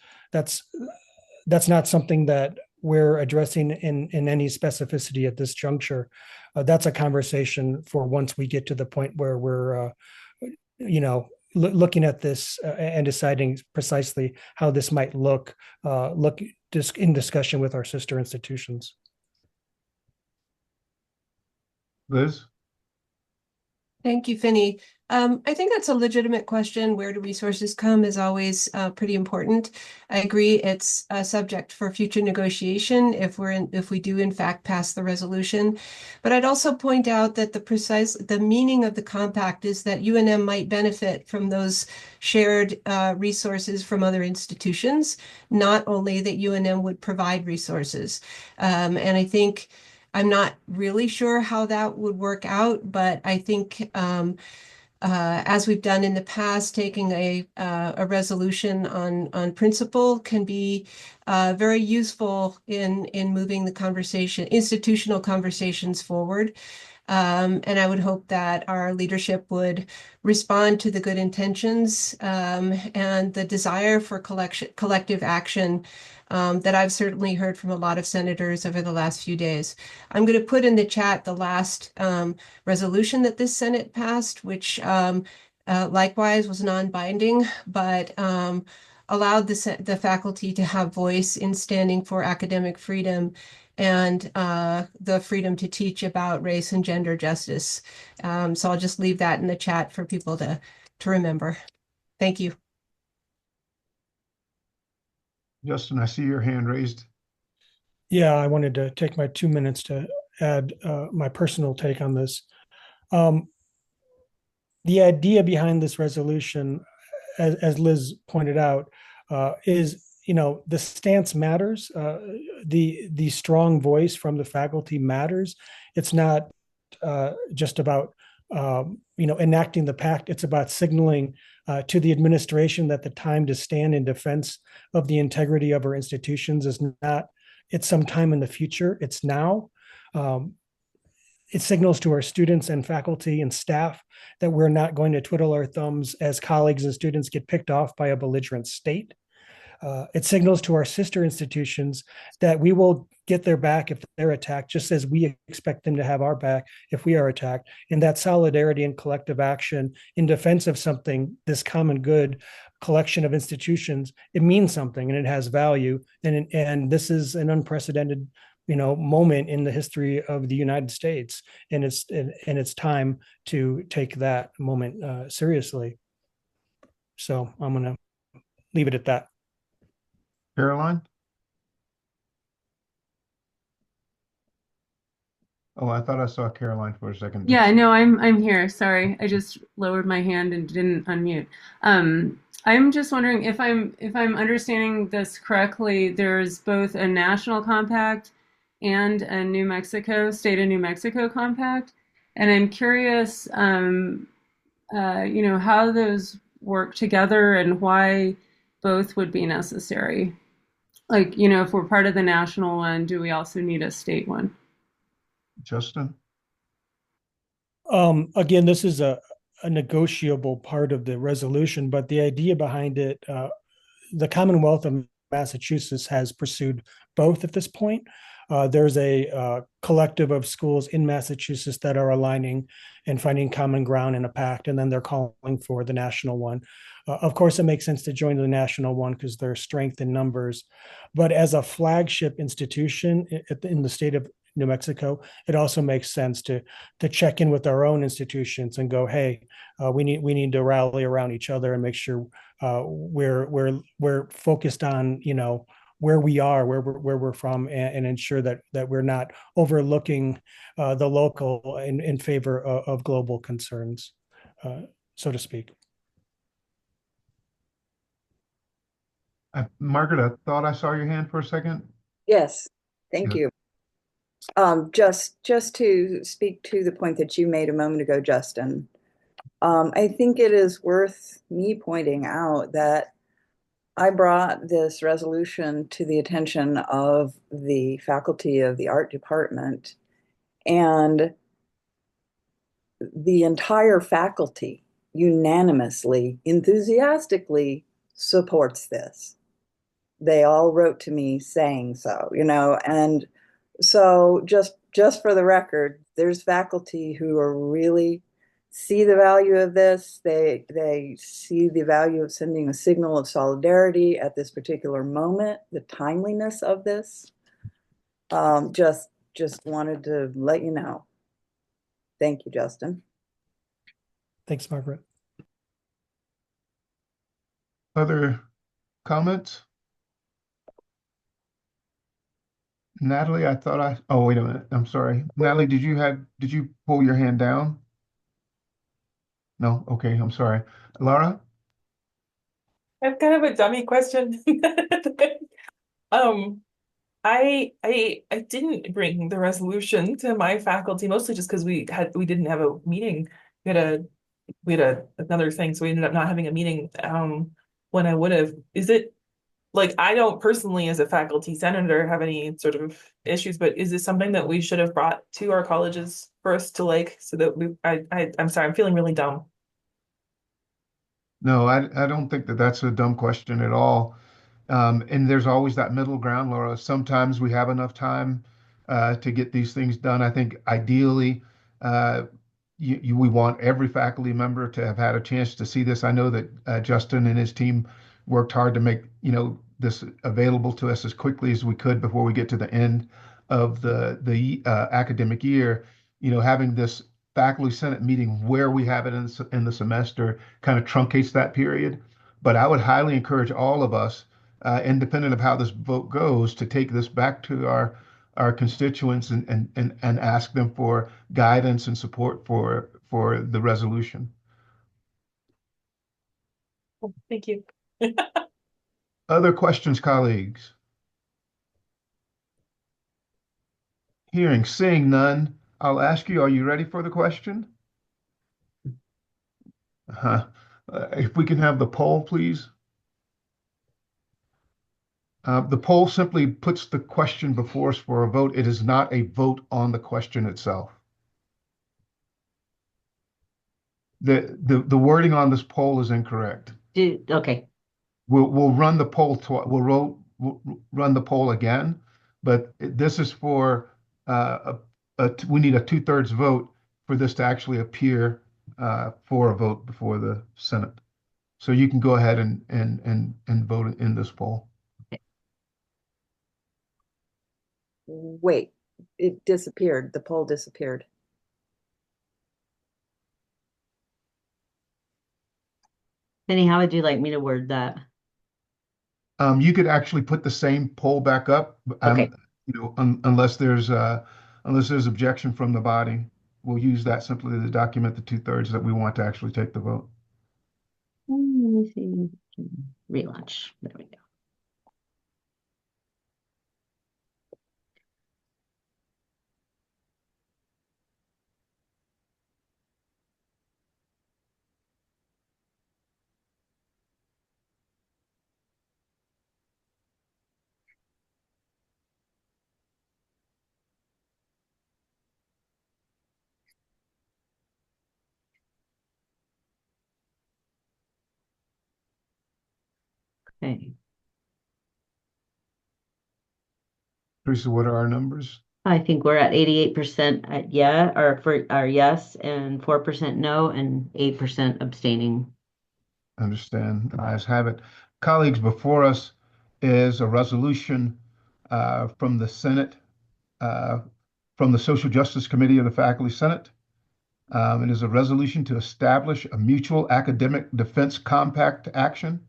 Speaker 9: not something that we're addressing in any specificity at this juncture. That's a conversation for once we get to the point where we're, looking at this and deciding precisely how this might look in discussion with our sister institutions.
Speaker 5: Liz?
Speaker 2: Thank you, Finney. I think that's a legitimate question. Where do resources come is always pretty important. I agree it's a subject for future negotiation if we do in fact pass the resolution. But I'd also point out that the meaning of the compact is that UNM might benefit from those shared resources from other institutions, not only that UNM would provide resources. And I think I'm not really sure how that would work out, but I think as we've done in the past, taking a resolution on principle can be very useful in moving the institutional conversations forward. And I would hope that our leadership would respond to the good intentions and the desire for collective action that I've certainly heard from a lot of senators over the last few days. I'm going to put in the chat the last resolution that this Senate passed, which likewise was non-binding, but allowed the faculty to have voice in standing for academic freedom and the freedom to teach about race and gender justice. So I'll just leave that in the chat for people to remember. Thank you.
Speaker 5: Justin, I see your hand raised.
Speaker 9: Yeah, I wanted to take my 2 minutes to add my personal take on this. The idea behind this resolution, as Liz pointed out, is the stance matters. The strong voice from the faculty matters. It's not just about enacting the pact. It's about signaling to the administration that the time to stand in defense of the integrity of our institutions is not, it's sometime in the future, it's now. It signals to our students and faculty and staff that we're not going to twiddle our thumbs as colleagues and students get picked off by a belligerent state. It signals to our sister institutions that we will get their back if they're attacked, just as we expect them to have our back if we are attacked. And that solidarity and collective action in defense of something, this common good, collection of institutions, it means something and it has value. And this is an unprecedented, moment in the history of the United States, and it's time to take that moment seriously. So I'm going to leave it at that.
Speaker 5: Caroline? Oh, I thought I saw Caroline for a second.
Speaker 13: Yeah, no, I'm here. Sorry. I just lowered my hand and didn't unmute. I'm just wondering if I'm understanding this correctly, there's both a national compact and a state of New Mexico compact. And I'm curious, how those work together and why both would be necessary. Like, if we're part of the national one, do we also need a state one?
Speaker 5: Justin?
Speaker 9: Again, this is a negotiable part of the resolution, but the idea behind it, the Commonwealth of Massachusetts has pursued both at this point. There's a collective of schools in Massachusetts that are aligning and finding common ground in a pact, and then they're calling for the national one. Of course, it makes sense to join the national one because there's strength in numbers. But as a flagship institution in the state of New Mexico, it also makes sense to check in with our own institutions and go, hey, we need to rally around each other and make sure we're focused on where we are, where we're from, and ensure that we're not overlooking the local in favor of global concerns, so to speak.
Speaker 5: Margaret, I thought I saw your hand for a second.
Speaker 11: Yes, thank
Speaker 5: Yeah.
Speaker 11: you. Just to speak to the point that you made a moment ago, Justin, I think it is worth me pointing out that I brought this resolution to the attention of the faculty of the art department, and the entire faculty unanimously, enthusiastically supports this. They all wrote to me saying so, and so just for the record, there's faculty who are really see the value of this. They see the value of sending a signal of solidarity at this particular moment, the timeliness of this. Just wanted to let you know. Thank you, Justin.
Speaker 9: Thanks, Margaret.
Speaker 5: Other comments? Natalie, oh, wait a minute. I'm sorry. Natalie, did you pull your hand down? No? Okay, I'm sorry. Laura?
Speaker 4: I have kind of a dummy question. I didn't bring the resolution to my faculty, mostly just because we didn't have a meeting. We had another thing, so we ended up not having a meeting when I would have. Is it like, I don't personally as a faculty senator have any sort of issues, but is this something that we should have brought to our colleges first to so that I'm sorry, I'm feeling really dumb.
Speaker 5: No, I don't think that's a dumb question at all. And there's always that middle ground, Laura. Sometimes we have enough time to get these things done. I think ideally, we want every faculty member to have had a chance to see this. I know that Justin and his team worked hard to make this available to us as quickly as we could before we get to the end of the academic year. Having this faculty senate meeting where we have it in the semester kind of truncates that period. But I would highly encourage all of us, independent of how this vote goes, to take this back to our constituents and ask them for guidance and support for the resolution.
Speaker 4: Thank you.
Speaker 5: Other questions, colleagues? Seeing none, I'll ask you, are you ready for the question? If we can have the poll, please. The poll simply puts the question before us for a vote. It is not a vote on the question itself. The wording on this poll is incorrect.
Speaker 10: Okay.
Speaker 5: We'll run the poll we'll run the poll again, but this is for we need a 2/3 vote for this to actually appear for a vote before the Senate. So you can go ahead and vote in this poll.
Speaker 11: Wait, it disappeared. The poll disappeared.
Speaker 10: Penny, how would you like me to word that?
Speaker 5: You could actually put the same poll back up,
Speaker 10: Okay.
Speaker 5: you know, unless there's objection from the body. We'll use that simply to document the 2/3 that we want to actually take the vote.
Speaker 10: Let me see. Relaunch. There we go. Okay.
Speaker 5: Teresa, what are our numbers?
Speaker 10: I think we're at 88% at yeah, or for our yes, and 4% no, and 8% abstaining.
Speaker 5: Understand. The ayes have it. Colleagues, before us is a resolution from the Senate, from the Social Justice Committee of the Faculty Senate. It is a resolution to establish a mutual academic defense compact action.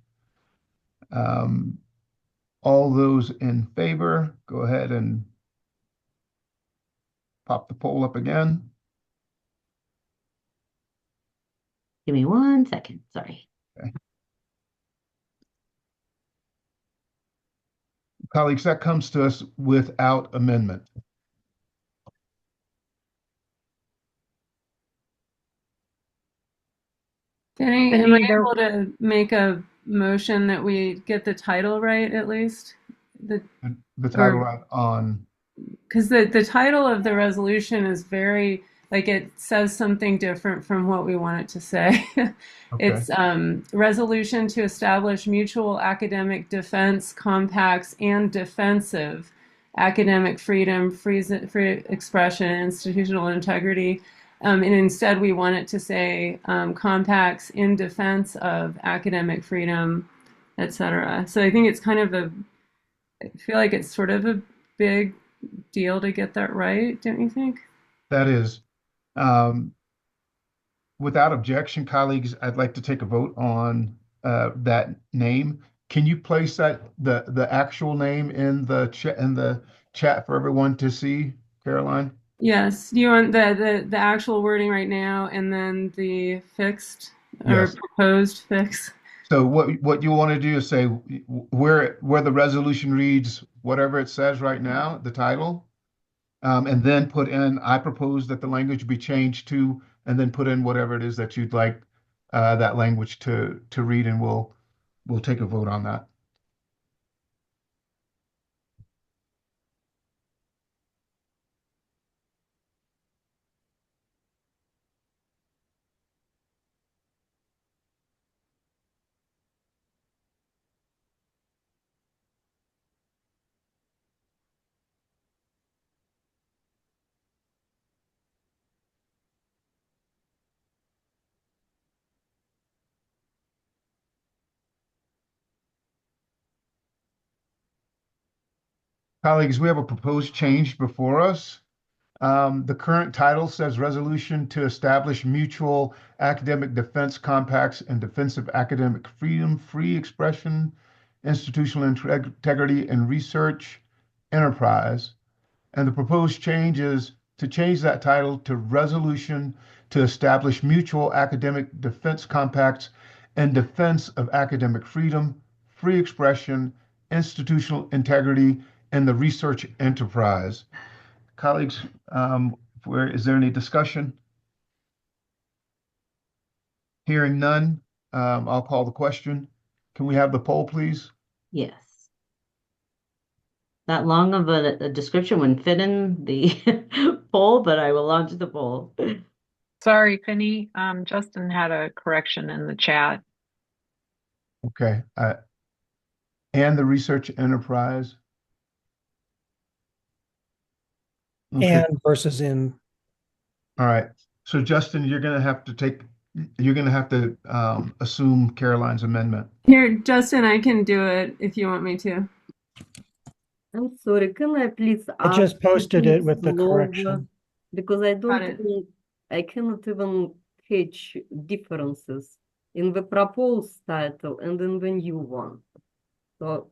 Speaker 5: All those in favor, go ahead and pop the poll up again.
Speaker 10: Give me 1 second. Sorry.
Speaker 5: Okay. Colleagues, that comes to us without amendment.
Speaker 13: Penny, am
Speaker 1: Penny,
Speaker 13: I able to make a motion that we get the title right at least?
Speaker 5: The title
Speaker 13: Or-
Speaker 5: right on,
Speaker 13: Because the title of the resolution is very, like, it says something different from what we want it to say.
Speaker 5: okay.
Speaker 13: It's resolution to establish mutual academic defense compacts and defensive academic freedom, free expression, and institutional integrity. And instead, we want it to say compacts in defense of academic freedom, etc. So I think it's kind of I feel like it's sort of a big deal to get that right, don't you think?
Speaker 5: That is. Without objection, colleagues, I'd like to take a vote on that name. Can you place that the actual name in the chat for everyone to see, Caroline?
Speaker 13: Yes. Do you want the actual wording right now and then the fixed or
Speaker 5: Yes.
Speaker 13: proposed fix?
Speaker 5: So what you want to do is say where the resolution reads whatever it says right now, the title, and then put in, I propose that the language be changed to, and then put in whatever it is that you'd like that language to read, and we'll take a vote on that. Colleagues, we have a proposed change before us. The current title says resolution to establish mutual academic defense compacts and defensive academic freedom, free expression, institutional integrity, and research enterprise. And the proposed change is to change that title to resolution to establish mutual academic defense compacts and defense of academic freedom, free expression, institutional integrity, and the research enterprise. Colleagues, is there any discussion? Hearing none, I'll call the question. Can we have the poll, please?
Speaker 10: Yes. That long of a description wouldn't fit in the poll, but I will launch the poll.
Speaker 1: Sorry, Penny. Justin had a correction in the chat.
Speaker 5: Okay. And the research enterprise. Okay.
Speaker 9: And versus in.
Speaker 5: All right. So Justin, you're going to have to take You're going to have to assume Caroline's amendment.
Speaker 13: Here, Justin, I can do it if you want me to.
Speaker 12: I'm sorry, can I please
Speaker 9: I
Speaker 12: ask
Speaker 9: just posted
Speaker 12: you
Speaker 9: it with the
Speaker 12: slower?
Speaker 9: correction.
Speaker 12: Because I
Speaker 13: Got
Speaker 12: don't
Speaker 13: it.
Speaker 12: even, I cannot even catch differences in the proposed title and in the new one. So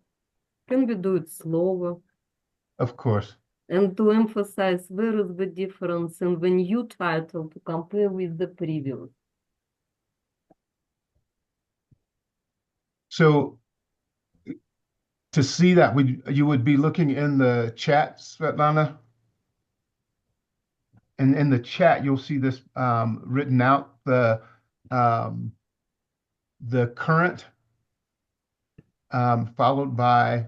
Speaker 12: can we do it slower?
Speaker 5: Of course.
Speaker 12: And to emphasize where is the difference in the new title to compare with the previous?
Speaker 5: So to see that, you would be looking in the chat, Svetlana. And in the chat, you'll see this written out, the current followed by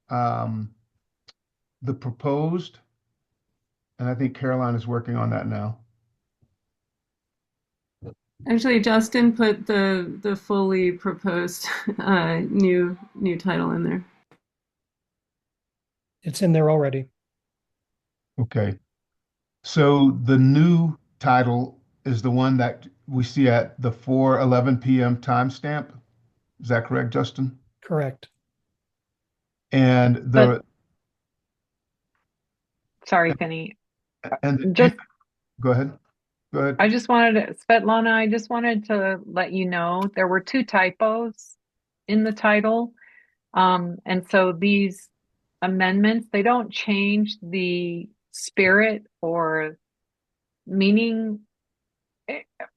Speaker 5: the proposed. And I think Caroline is working on that now.
Speaker 13: Actually, Justin put the fully proposed new title in there.
Speaker 9: It's in there already.
Speaker 5: Okay. So the new title is the one that we see at the 4:11 p.m. timestamp. Is that correct, Justin?
Speaker 9: Correct.
Speaker 5: And
Speaker 1: Sorry, Penny.
Speaker 5: just go ahead. Go ahead.
Speaker 1: Svetlana, I just wanted to let you know there were 2 typos in the title. And so these amendments, they don't change the spirit or meaning.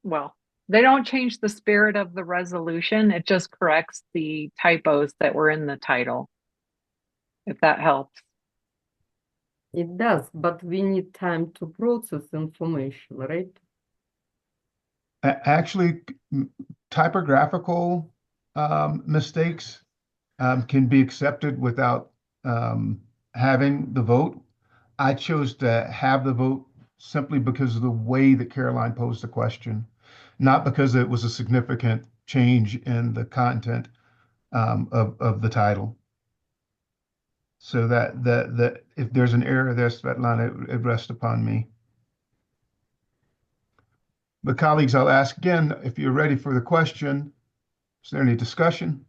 Speaker 1: Well, they don't change the spirit of the resolution. It just corrects the typos that were in the title, if that helps.
Speaker 12: It does, but we need time to process information, right?
Speaker 5: Actually, typographical mistakes can be accepted without having the vote. I chose to have the vote simply because of the way that Caroline posed the question, not because it was a significant change in the content of the title. So that if there's an error there, Svetlana, it rests upon me. But colleagues, I'll ask again, if you're ready for the question, is there any discussion?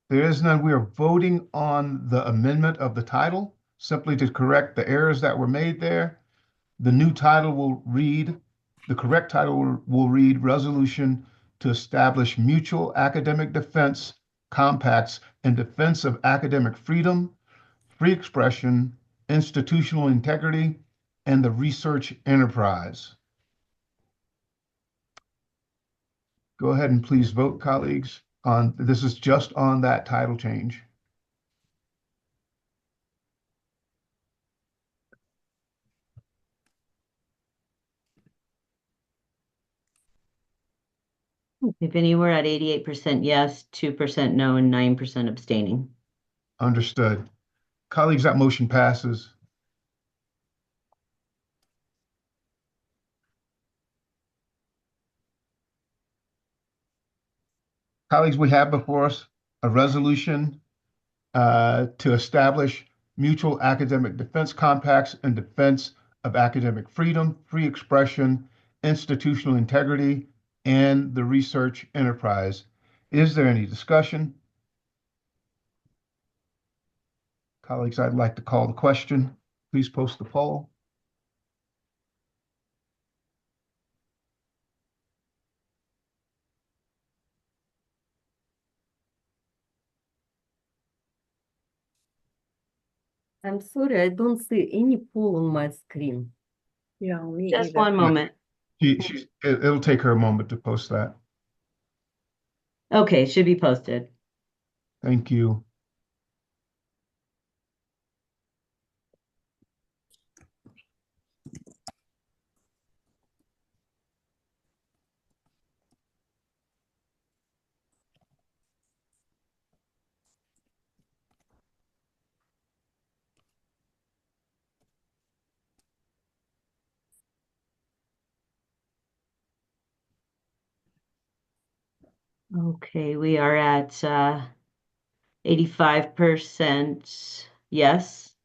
Speaker 5: There is none. We are voting on the amendment of the title, simply to correct the errors that were made there. The new title will read, the correct title will read Resolution to Establish Mutual Academic Defense Compacts in Defense of Academic Freedom, Free Expression, Institutional Integrity, and the Research Enterprise. Go ahead and please vote, colleagues. This is just on that title change.
Speaker 10: If any, we're at 88% yes, 2% no, and 9% abstaining.
Speaker 5: Understood. Colleagues, that motion passes. Colleagues, we have before us a resolution to establish mutual academic defense compacts in defense of academic freedom, free expression, institutional integrity, and the research enterprise. Is there any discussion? Colleagues, I'd like to call the question. Please post the poll.
Speaker 12: I'm sorry, I don't see any poll on my screen.
Speaker 11: Yeah, me
Speaker 10: Just
Speaker 11: either.
Speaker 10: one moment.
Speaker 5: It'll take her a moment to post that.
Speaker 10: Okay, should be posted.
Speaker 5: Thank you.
Speaker 10: Okay, we are at 85% yes,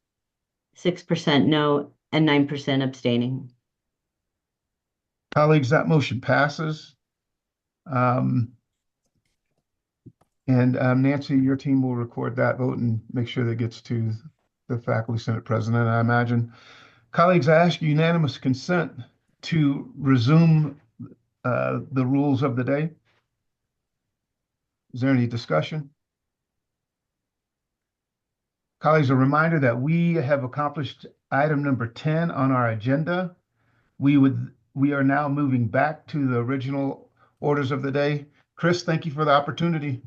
Speaker 10: 6% no, and 9% abstaining.
Speaker 5: Colleagues, that motion passes. And Nancy, your team will record that vote and make sure that gets to the Faculty Senate President, I imagine. Colleagues, I ask unanimous consent to resume the rules of the day. Is there any discussion? Colleagues, a reminder that we have accomplished item number 10 on our agenda. We are now moving back to the original orders of the day. Chris, thank you for the opportunity.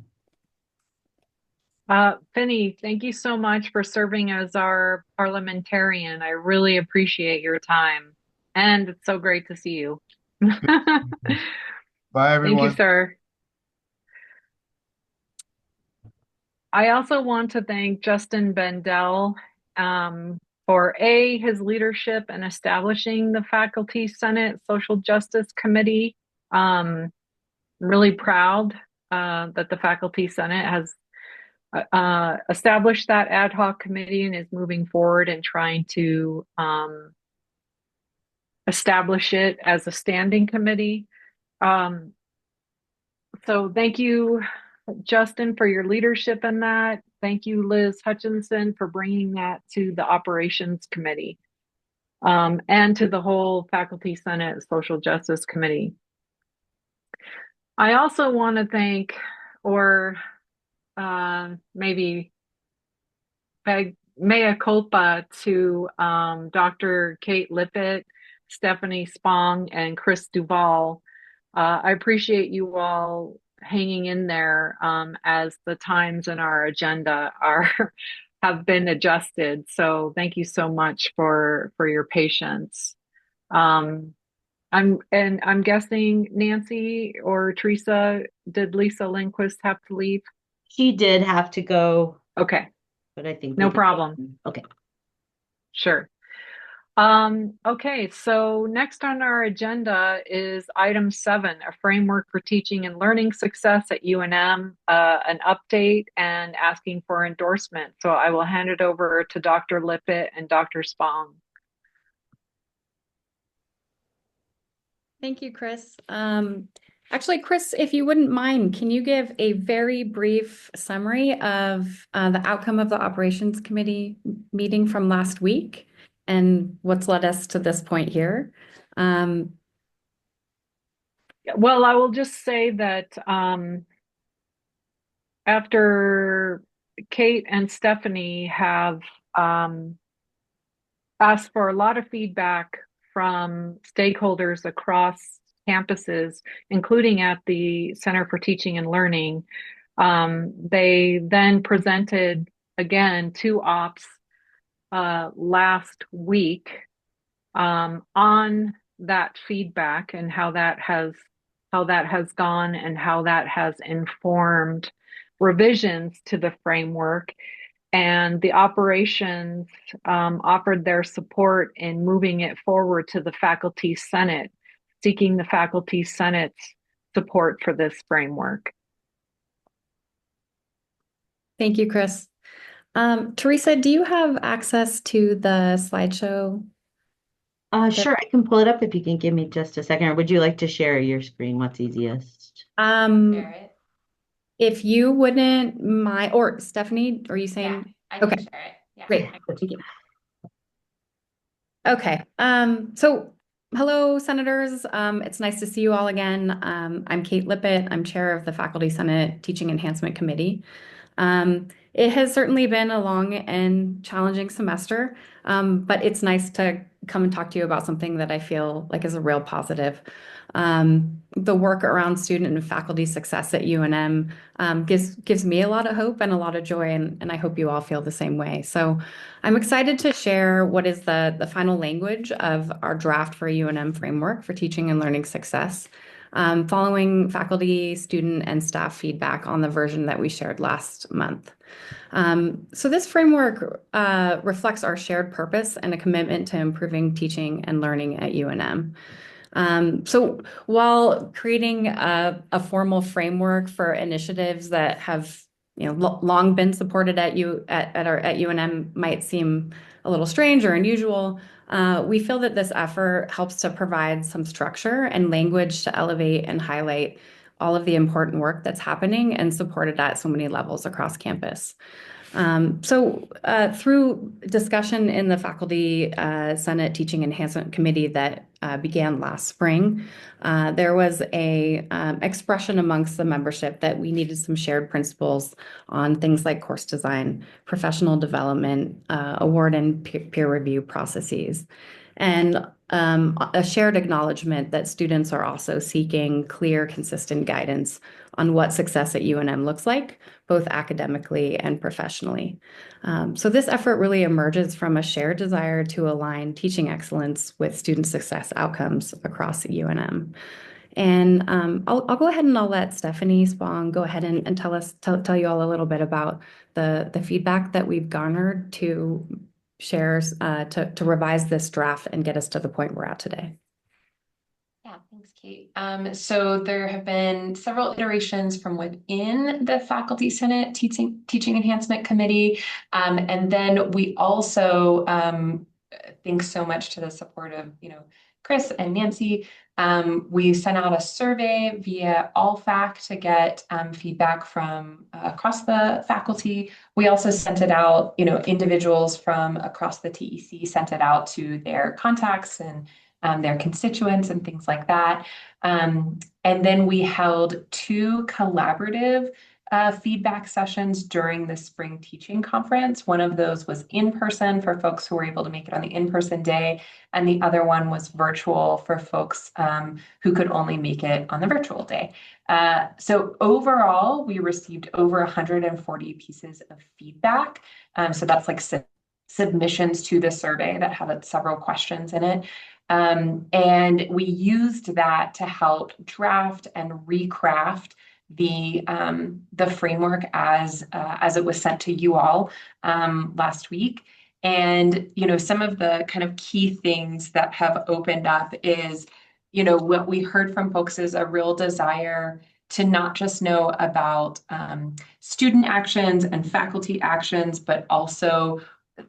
Speaker 1: Finney, thank you so much for serving as our parliamentarian. I really appreciate your time. And it's so great to see you.
Speaker 5: Bye, everyone.
Speaker 1: Thank you, sir. I also want to thank Justin Bendel for his leadership in establishing the Faculty Senate Social Justice Committee. I'm really proud that the Faculty Senate has established that ad hoc committee and is moving forward and trying to establish it as a standing committee. So thank you, Justin, for your leadership in that. Thank you, Liz Hutchinson, for bringing that to the Operations Committee and to the whole Faculty Senate Social Justice Committee. I also want to thank, or maybe mea culpa to Dr. Kate Lippett, Stephanie Spong, and Chris Duvall. I appreciate you all hanging in there as the times in our agenda have been adjusted. So thank you so much for your patience. I'm guessing Nancy or Teresa, did Lisa Lindquist have to leave?
Speaker 10: She did have to go.
Speaker 1: Okay.
Speaker 10: But I think
Speaker 1: no problem.
Speaker 10: Okay.
Speaker 1: Sure. Okay, so next on our agenda is item 7, a framework for teaching and learning success at UNM, an update and asking for endorsement. So I will hand it over to Dr. Lippett and Dr. Spong.
Speaker 14: Thank you, Chris. Actually, Chris, if you wouldn't mind, can you give a very brief summary of the outcome of the Operations Committee meeting from last week and what's led us to this point here?
Speaker 1: Well, I will just say that after Kate and Stephanie have asked for a lot of feedback from stakeholders across campuses, including at the Center for Teaching and Learning, they then presented again to ops last week on that feedback and how that has gone and how that has informed revisions to the framework. And the operations offered their support in moving it forward to the Faculty Senate, seeking the Faculty Senate's support for this framework.
Speaker 14: Thank you, Chris. Teresa, do you have access to the slideshow?
Speaker 10: Sure, I can pull it up if you can give me just a second. Or would you like to share your screen? What's easiest?
Speaker 14: If you wouldn't mind, or Stephanie, are you saying?
Speaker 15: Yeah, I can
Speaker 14: okay,
Speaker 15: share it. Yeah.
Speaker 14: Great. Thank you. Okay, so hello, Senators. It's nice to see you all again. I'm Kate Lippett. I'm chair of the Faculty Senate Teaching Enhancement Committee. It has certainly been a long and challenging semester, but it's nice to come and talk to you about something that I feel like is a real positive. The work around student and faculty success at UNM gives me a lot of hope and a lot of joy, and I hope you all feel the same way. So I'm excited to share what is the final language of our draft for UNM framework for teaching and learning success, following faculty, student, and staff feedback on the version that we shared last month. So this framework reflects our shared purpose and a commitment to improving teaching and learning at UNM. So while creating a formal framework for initiatives that have long been supported at UNM might seem a little strange or unusual, we feel that this effort helps to provide some structure and language to elevate and highlight all of the important work that's happening and supported at so many levels across campus. Through discussion in the Faculty Senate Teaching Enhancement Committee that began last spring, there was a expression amongst the membership that we needed some shared principles on things like course design, professional development, award and peer review processes, and a shared acknowledgement that students are also seeking clear, consistent guidance on what success at UNM looks like, both academically and professionally. So this effort really emerges from a shared desire to align teaching excellence with student success outcomes across UNM. And I'll go ahead and I'll let Stephanie Spong go ahead and tell you all a little bit about the feedback that we've garnered to share to revise this draft and get us to the point we're at today.
Speaker 15: Yeah, thanks, Kate. So there have been several iterations from within the Faculty Senate Teaching Enhancement Committee. And then we also, thanks so much to the support of, Chris and Nancy, we sent out a survey via AllFac to get feedback from across the faculty. We also sent it out, individuals from across the TEC sent it out to their contacts and their constituents and things like that. And then we held 2 collaborative feedback sessions during the spring teaching conference. One of those was in person for folks who were able to make it on the in-person day, and the other one was virtual for folks who could only make it on the virtual day. So overall, we received over 140 pieces of feedback. So that's like submissions to the survey that had several questions in it. And we used that to help draft and recraft the framework as it was sent to you all last week. And some of the kind of key things that have opened up is what we heard from folks is a real desire to not just know about student actions and faculty actions, but also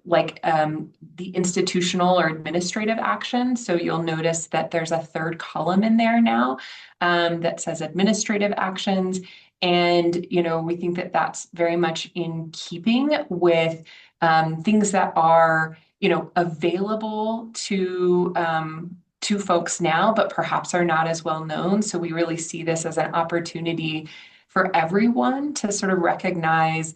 Speaker 15: like the institutional or administrative action. So you'll notice that there's a 3rd column in there now that says administrative actions. And, we think that that's very much in keeping with things that are, available to folks now, but perhaps are not as well known. So we really see this as an opportunity for everyone to sort of recognize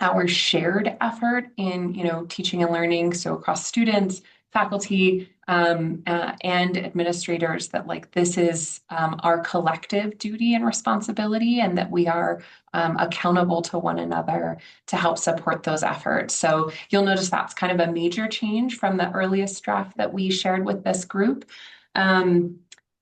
Speaker 15: our shared effort in, teaching and learning. So across students, faculty, and administrators, that this is our collective duty and responsibility, and that we are accountable to one another to help support those efforts. So you'll notice that's kind of a major change from the earliest draft that we shared with this group.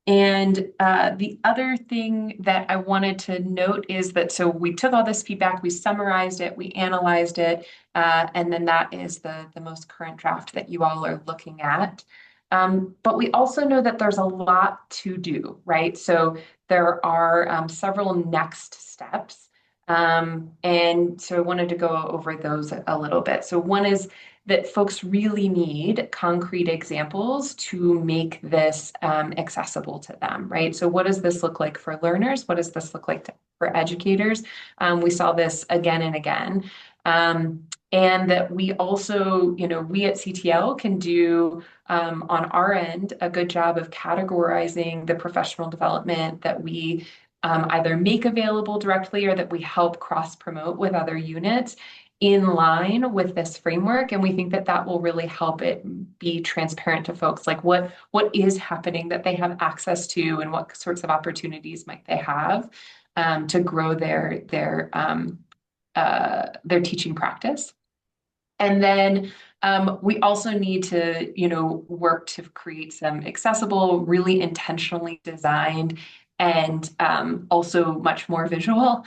Speaker 15: And the other thing that I wanted to note is that, so we took all this feedback, we summarized it, we analyzed it, and then that is the most current draft that you all are looking at. But we also know that there's a lot to do, right? So there are several next steps. And so I wanted to go over those a little bit. So one is that folks really need concrete examples to make this accessible to them, right? So what does this look like for learners? What does this look like for educators? We saw this again and again. And that we also, we at CTL can do on our end a good job of categorizing the professional development that we either make available directly or that we help cross-promote with other units in line with this framework. And we think that that will really help it be transparent to folks, like what is happening that they have access to and what sorts of opportunities might they have to grow their teaching practice. And then we also need to, work to create some accessible, really intentionally designed and also much more visual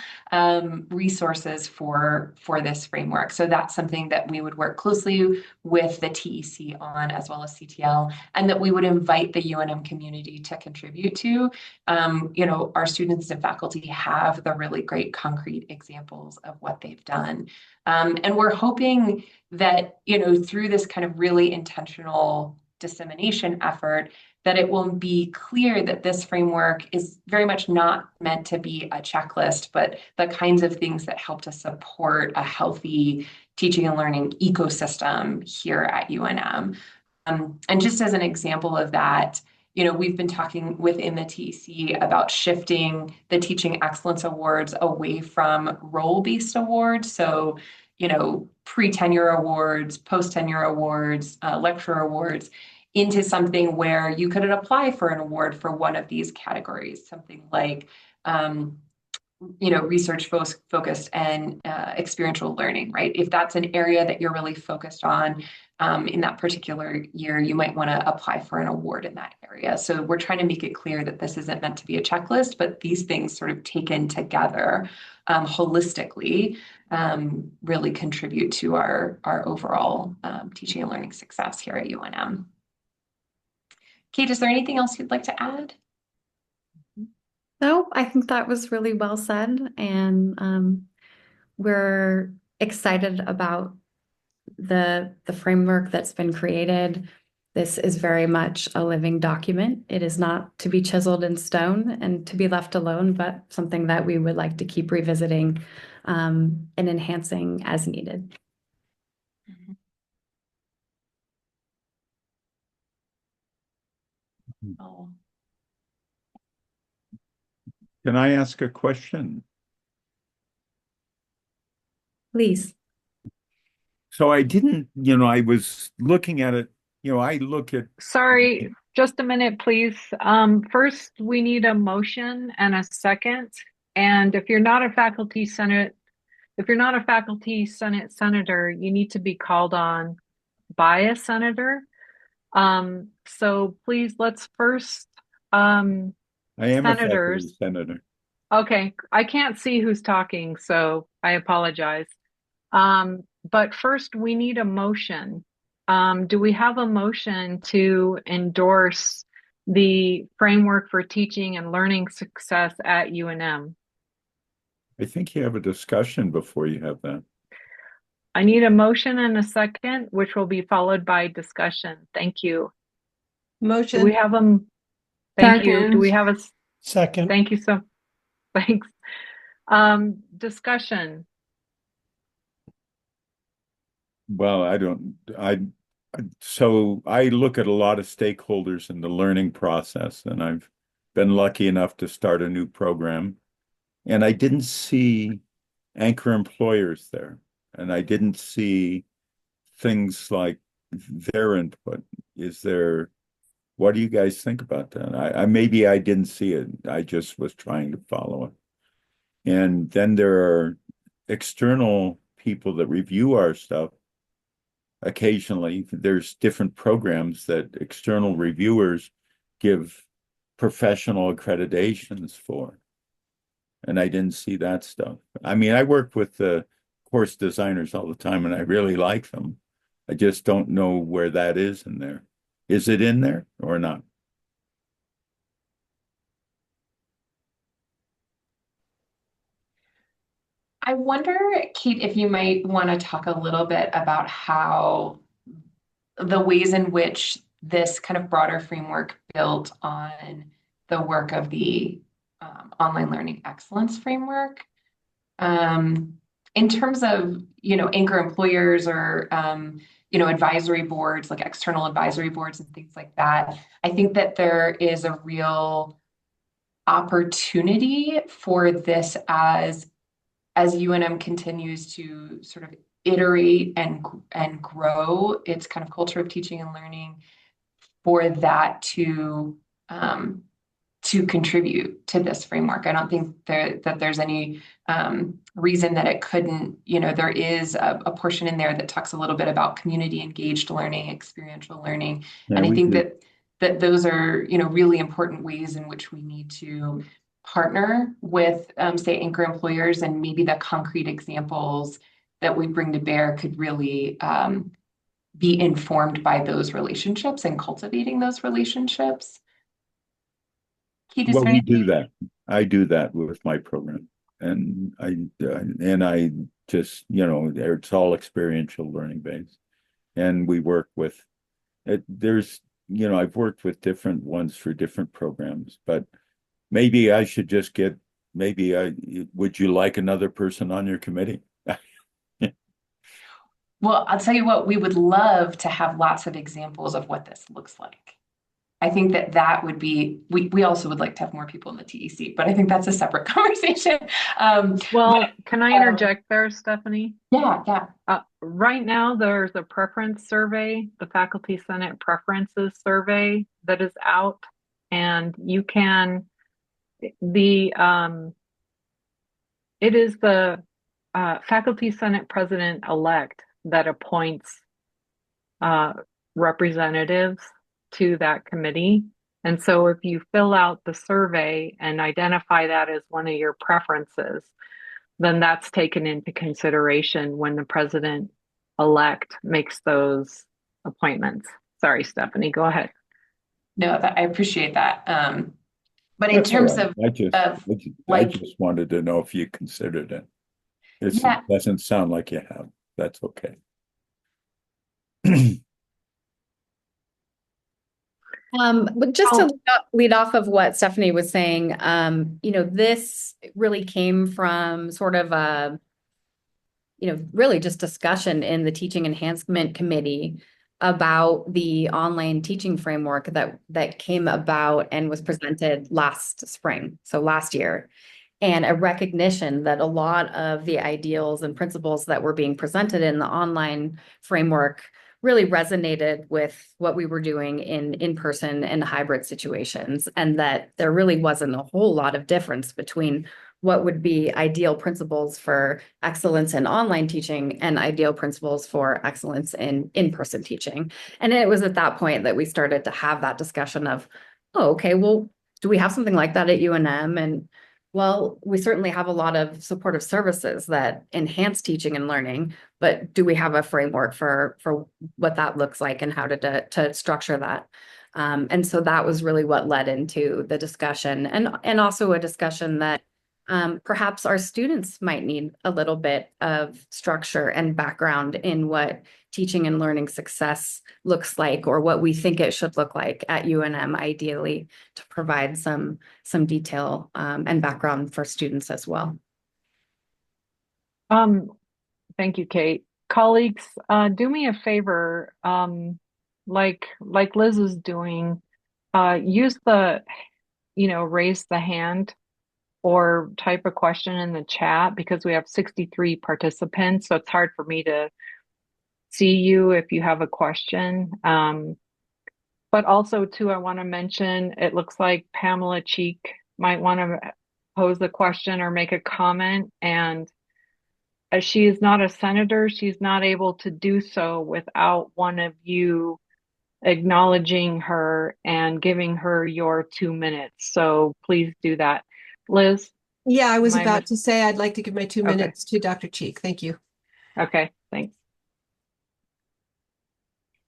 Speaker 15: resources for this framework. So that's something that we would work closely with the TEC on, as well as CTL, and that we would invite the UNM community to contribute to. Our students and faculty have the really great concrete examples of what they've done. And we're hoping that, through this kind of really intentional dissemination effort, that it will be clear that this framework is very much not meant to be a checklist, but the kinds of things that help to support a healthy teaching and learning ecosystem here at UNM. And just as an example of that, we've been talking within the TEC about shifting the Teaching Excellence Awards away from role-based awards. So, pre-tenure awards, post-tenure awards, lecturer awards, into something where you could apply for an award for one of these categories, something like, research focused and experiential learning, right? If that's an area that you're really focused on in that particular year, you might want to apply for an award in that area. So we're trying to make it clear that this isn't meant to be a checklist, but these things sort of taken together holistically really contribute to our overall teaching and learning success here at UNM. Kate, is there anything else you'd like to add?
Speaker 14: No, I think that was really well said, and we're excited about the framework that's been created. This is very much a living document. It is not to be chiseled in stone and to be left alone, but something that we would like to keep revisiting and enhancing as needed.
Speaker 15: Oh.
Speaker 16: Can I ask a question?
Speaker 14: Please.
Speaker 16: So I didn't, I was looking at it, I look at.
Speaker 1: Sorry, just a minute, please. First, we need a motion and a second. And if you're not a faculty senate senator, you need to be called on by a senator. So please, let's first,
Speaker 16: I am
Speaker 1: senators.
Speaker 16: a faculty senator.
Speaker 1: Okay, I can't see who's talking, so I apologize. But first, we need a motion. Do we have a motion to endorse the framework for teaching and learning success at UNM?
Speaker 16: I think you have a discussion before you have that.
Speaker 1: I need a motion and a second, which will be followed by discussion. Thank you.
Speaker 2: Motion.
Speaker 1: Do we have a, thank you.
Speaker 13: Second.
Speaker 1: Do we have a
Speaker 9: Second.
Speaker 1: Thank you thanks. Discussion.
Speaker 16: Well, so I look at a lot of stakeholders in the learning process, and I've been lucky enough to start a new program, and I didn't see anchor employers there, and I didn't see things like their input. What do you guys think about that? Maybe I didn't see it. I just was trying to follow it. And then there are external people that review our stuff. Occasionally, there's different programs that external reviewers give professional accreditations for. And I didn't see that stuff. I mean, I work with the course designers all the time, and I really like them. I just don't know where that is in there. Is it in there or not?
Speaker 15: I wonder, Kate, if you might want to talk a little bit about how the ways in which this kind of broader framework built on the work of the Online Learning Excellence Framework. In terms of, anchor employers or, advisory boards, like external advisory boards and things like that, I think that there is a real opportunity for this as UNM continues to sort of iterate and grow its kind of culture of teaching and learning, for that to contribute to this framework. I don't think that there's any reason that it couldn't. There is a portion in there that talks a little bit about community engaged learning, experiential learning, and I think that those are really important ways in which we need to partner with, say, anchor employers, and maybe the concrete examples that we bring to bear could really be informed by those relationships and cultivating those relationships. Keith, is
Speaker 16: Well,
Speaker 15: there
Speaker 16: we do
Speaker 15: anything?
Speaker 16: that. I do that with my program, and I just, it's all experiential learning based, and we work with it. I've worked with different ones for different programs, but maybe I should just would you like another person on your committee?
Speaker 15: Well, I'll tell you what, we would love to have lots of examples of what this looks like. I think that would be, we also would like to have more people in the TEC, but I think that's a separate conversation.
Speaker 1: Well, can I interject there, Stephanie?
Speaker 15: Yeah.
Speaker 1: Right now, there's a preference survey, the Faculty Senate Preferences Survey that is out, and you can, it is the Faculty Senate President-elect that appoints representatives to that committee. And so if you fill out the survey and identify that as one of your preferences, then that's taken into consideration when the president-elect makes those appointments. Sorry, Stephanie, go ahead.
Speaker 15: No, I appreciate that. But in
Speaker 16: That's all
Speaker 15: terms
Speaker 16: right.
Speaker 15: of
Speaker 16: I just wanted to know if you considered it. It doesn't sound like you have. That's okay.
Speaker 14: But just to lead off of what Stephanie was saying, this really came from sort of a, really just discussion in the Teaching Enhancement Committee about the online teaching framework that came about and was presented last spring, so last year, and a recognition that a lot of the ideals and principles that were being presented in the online framework really resonated with what we were doing in person and hybrid situations, and that there really wasn't a whole lot of difference between what would be ideal principles for excellence in online teaching and ideal principles for excellence in in-person teaching. And it was at that point that we started to have that discussion of, oh, okay, well, do we have something like that at UNM? And well, we certainly have a lot of supportive services that enhance teaching and learning, but do we have a framework for what that looks like and how to structure that? And so that was really what led into the discussion, and also a discussion that perhaps our students might need a little bit of structure and background in what teaching and learning success looks like, or what we think it should look like at UNM, ideally, to provide some detail and background for students as well.
Speaker 1: Thank you, Kate. Colleagues, do me a favor, like Liz is doing, use the, raise the hand or type a question in the chat, because we have 63 participants, so it's hard for me to see you if you have a question. But also, too, I want to mention, it looks like Pamela Cheek might want to pose a question or make a comment, and as she is not a senator, she's not able to do so without one of you acknowledging her and giving her your 2 minutes. So please do that. Liz?
Speaker 2: Yeah, I was about to say I'd like to give my 2 minutes to Dr. Cheek. Thank you.
Speaker 1: Okay, thanks.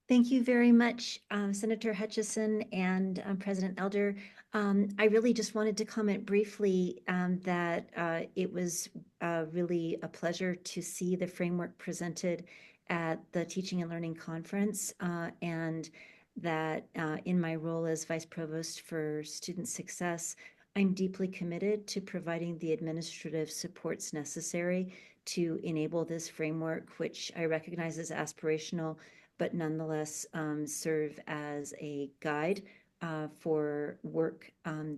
Speaker 17: Thank you very much, Senator Hutchison and President Elder. I really just wanted to comment briefly that it was really a pleasure to see the framework presented at the Teaching and Learning Conference, and that in my role as Vice Provost for Student Success, I'm deeply committed to providing the administrative supports necessary to enable this framework, which I recognize as aspirational, but nonetheless serve as a guide for work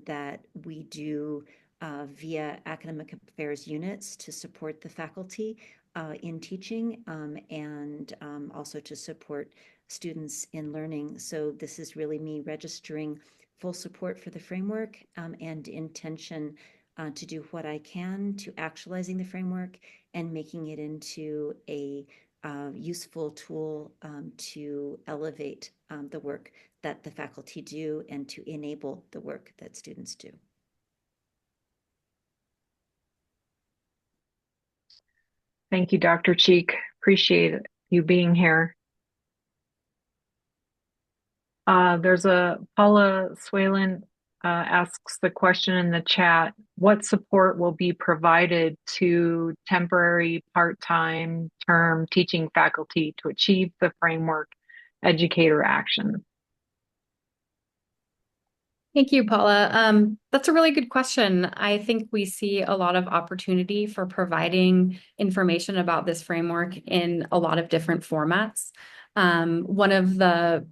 Speaker 17: that we do via academic affairs units to support the faculty in teaching, and also to support students in learning. So this is really me registering full support for the framework and intention to do what I can to actualizing the framework and making it into a useful tool to elevate the work that the faculty do and to enable the work that students do.
Speaker 1: Thank you, Dr. Cheek. Appreciate you being here. There's a Paula Swalen asks the question in the chat, what support will be provided to temporary part-time term teaching faculty to achieve the framework educator action?
Speaker 14: Thank you, Paula. That's a really good question. I think we see a lot of opportunity for providing information about this framework in a lot of different formats. One of the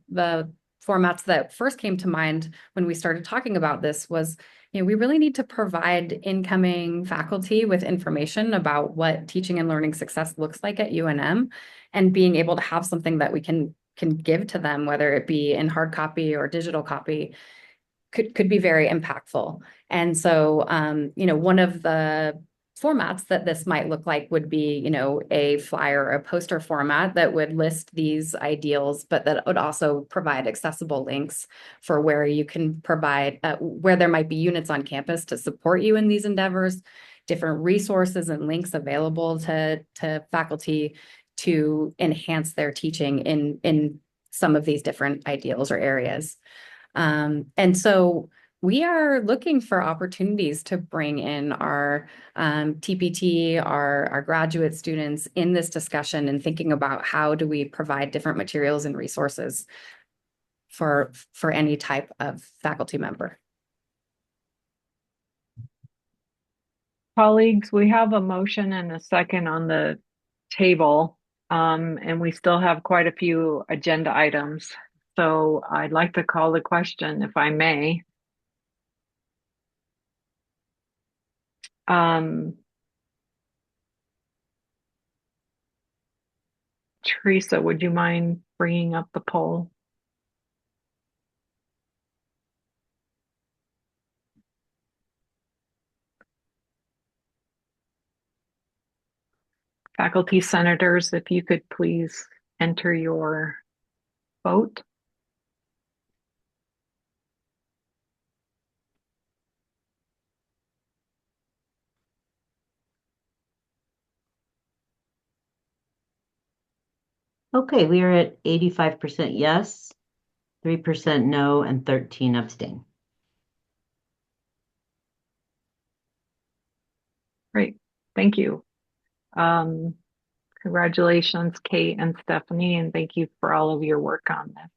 Speaker 14: formats that first came to mind when we started talking about this was, we really need to provide incoming faculty with information about what teaching and learning success looks like at UNM, and being able to have something that we can give to them, whether it be in hard copy or digital copy, could be very impactful. And so, one of the formats that this might look like would be, a flyer or a poster format that would list these ideals, but that would also provide accessible links for where you can provide, where there might be units on campus to support you in these endeavors, different resources and links available to faculty to enhance their teaching in some of these different ideals or areas. And so we are looking for opportunities to bring in our TPT, our graduate students in this discussion, and thinking about how do we provide different materials and resources for any type of faculty member.
Speaker 1: Colleagues, we have a motion and a second on the table, and we still have quite a few agenda items. So I'd like to call the question, if I may. Teresa, would you mind bringing up the poll? Faculty senators, if you could please enter your vote.
Speaker 10: Okay, we are at 85% yes, 3% no, and 13 abstain.
Speaker 1: Great, thank you. Congratulations, Kate and Stephanie, and thank you for all of your work on this.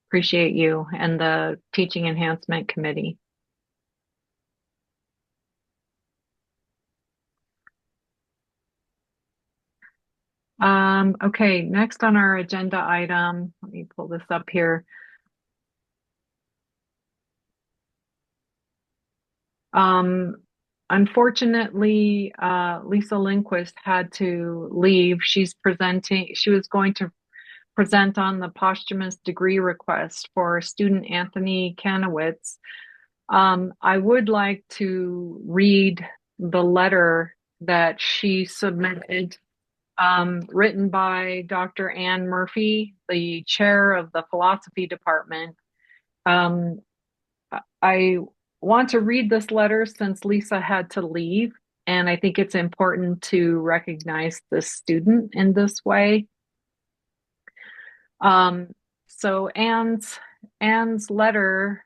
Speaker 1: Appreciate you and the Teaching Enhancement Committee. Okay, next on our agenda item, let me pull this up here. Unfortunately, Lisa Lindquist had to leave. She was going to present on the posthumous degree request for student Anthony Kanowitz. I would like to read the letter that she submitted, written by Dr. Ann Murphy, the chair of the philosophy department. I want to read this letter since Lisa had to leave, and I think it's important to recognize this student in this way. So Ann's letter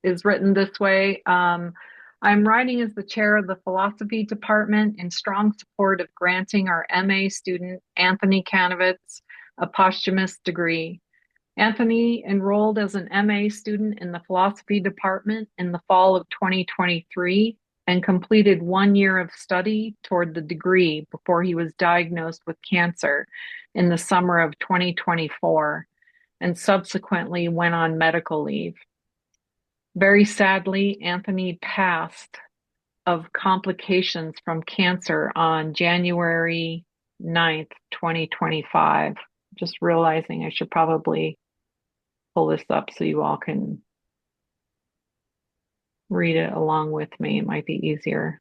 Speaker 1: is written this way. I'm writing as the chair of the philosophy department in strong support of granting our MA student, Anthony Kanowitz, a posthumous degree. Anthony enrolled as an MA student in the philosophy department in the fall of 2023 and completed 1 year of study toward the degree before he was diagnosed with cancer in the summer of 2024 and subsequently went on medical leave. Very sadly, Anthony passed of complications from cancer on January 9th, 2025. Just realizing I should probably pull this up so you all can read it along with me. It might be easier.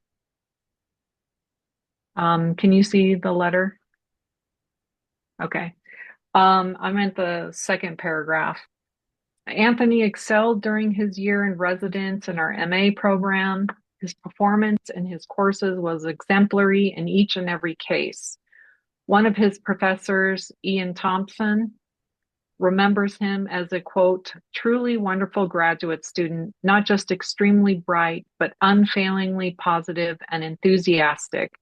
Speaker 1: Can you see the letter? Okay. I'm at the second paragraph. Anthony excelled during his year in residence in our MA program. His performance in his courses was exemplary in each and every case. One of his professors, Ian Thompson, remembers him as a, quote, truly wonderful graduate student, not just extremely bright, but unfailingly positive and enthusiastic,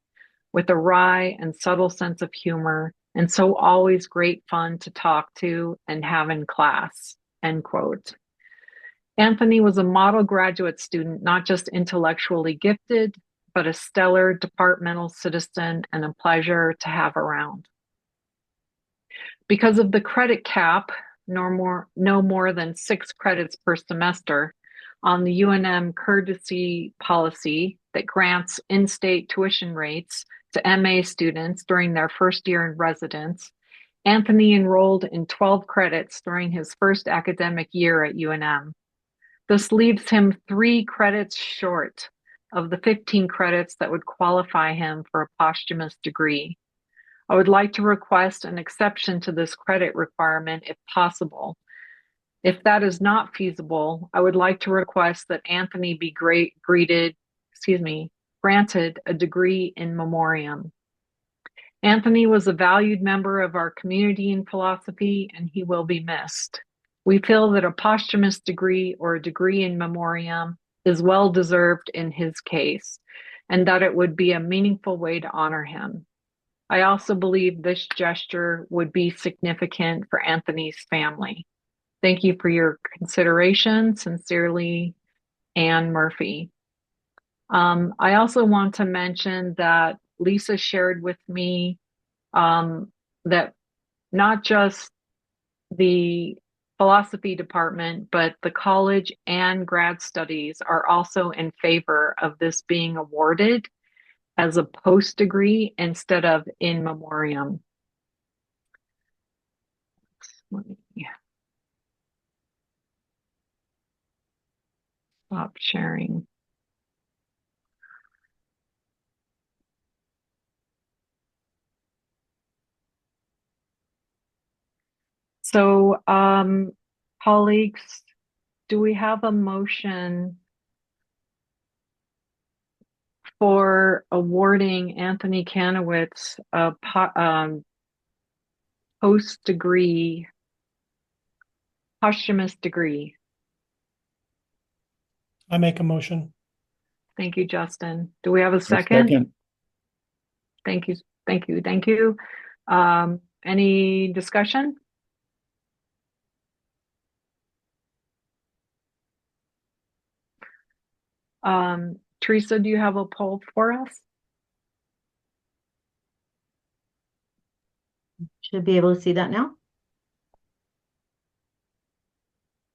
Speaker 1: with a wry and subtle sense of humor, and so always great fun to talk to and have in class, end quote. Anthony was a model graduate student, not just intellectually gifted, but a stellar departmental citizen and a pleasure to have around. Because of the credit cap, no more than 6 credits per semester, on the UNM courtesy policy that grants in-state tuition rates to MA students during their first year in residence, Anthony enrolled in 12 credits during his first academic year at UNM. This leaves him 3 credits short of the 15 credits that would qualify him for a posthumous degree. I would like to request an exception to this credit requirement if possible. If that is not feasible, I would like to request that Anthony be granted a degree in memoriam. Anthony was a valued member of our community in philosophy, and he will be missed. We feel that a posthumous degree or a degree in memoriam is well deserved in his case, and that it would be a meaningful way to honor him. I also believe this gesture would be significant for Anthony's family. Thank you for your consideration. Sincerely, Anne Murphy. I also want to mention that Lisa shared with me that not just the philosophy department, but the college and grad studies are also in favor of this being awarded as a post degree instead of in memoriam. Let me stop sharing. So, colleagues, do we have a motion for awarding Anthony Kanowitz a post-degree, posthumous degree?
Speaker 9: I make a motion.
Speaker 1: Thank you, Justin. Do we have a second?
Speaker 16: Second.
Speaker 1: Thank you. Thank you. Thank you. Any discussion? Teresa, do you have a poll for us?
Speaker 10: Should be able to see that now.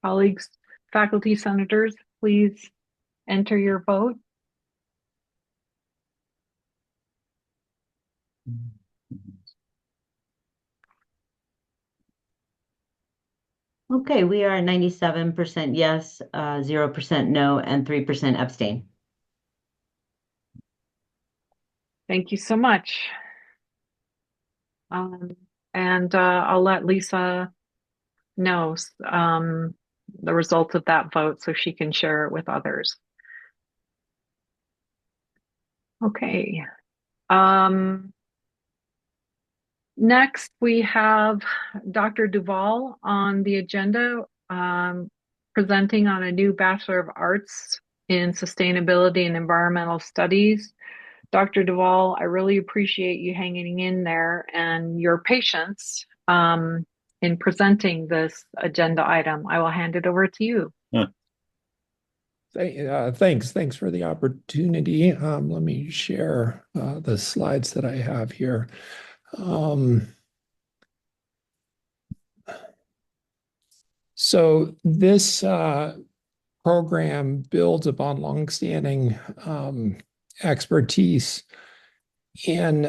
Speaker 1: Colleagues, faculty, senators, please enter your vote.
Speaker 10: Okay, we are 97% yes, 0% no, and 3% abstain.
Speaker 1: Thank you so much. And I'll let Lisa know the results of that vote so she can share it with others. Okay. Next, we have Dr. Duvall on the agenda, presenting on a new Bachelor of Arts in Sustainability and Environmental Studies. Dr. Duvall, I really appreciate you hanging in there and your patience in presenting this agenda item. I will hand it over to you.
Speaker 18: Thanks for the opportunity. Let me share the slides that I have here. So this program builds upon longstanding expertise in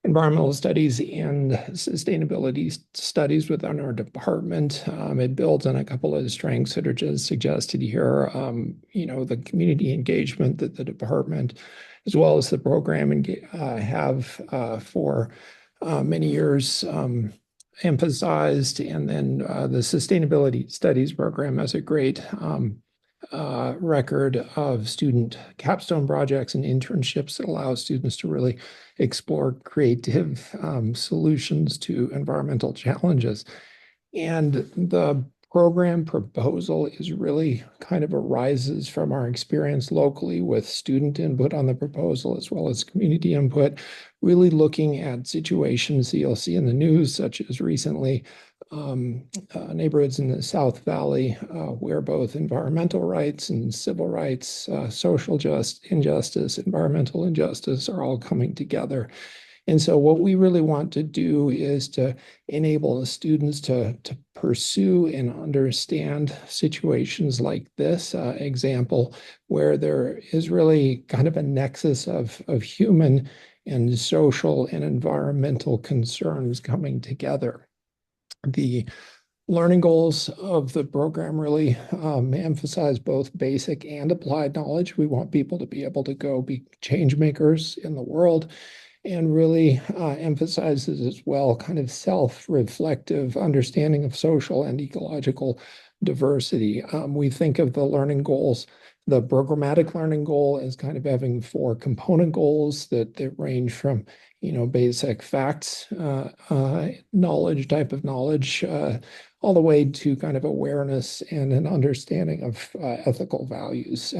Speaker 18: environmental studies and sustainability studies within our department. It builds on a couple of the strengths that are just suggested here. The community engagement that the department, as well as the program, have for many years emphasized, and then the sustainability studies program has a great record of student capstone projects and internships that allow students to really explore creative solutions to environmental challenges. And the program proposal is really kind of arises from our experience locally with student input on the proposal as well as community input, really looking at situations that you'll see in the news, such as recently neighborhoods in the South Valley where both environmental rights and civil rights, social injustice, environmental injustice are all coming together. And so what we really want to do is to enable the students to pursue and understand situations like this example, where there is really kind of a nexus of human and social and environmental concerns coming together. The learning goals of the program really emphasize both basic and applied knowledge. We want people to be able to go be change makers in the world, and really emphasizes as well kind of self-reflective understanding of social and ecological diversity. We think of the learning goals, the programmatic learning goal as kind of having 4 component goals that range from, basic facts, knowledge, type of knowledge, all the way to kind of awareness and an understanding of ethical values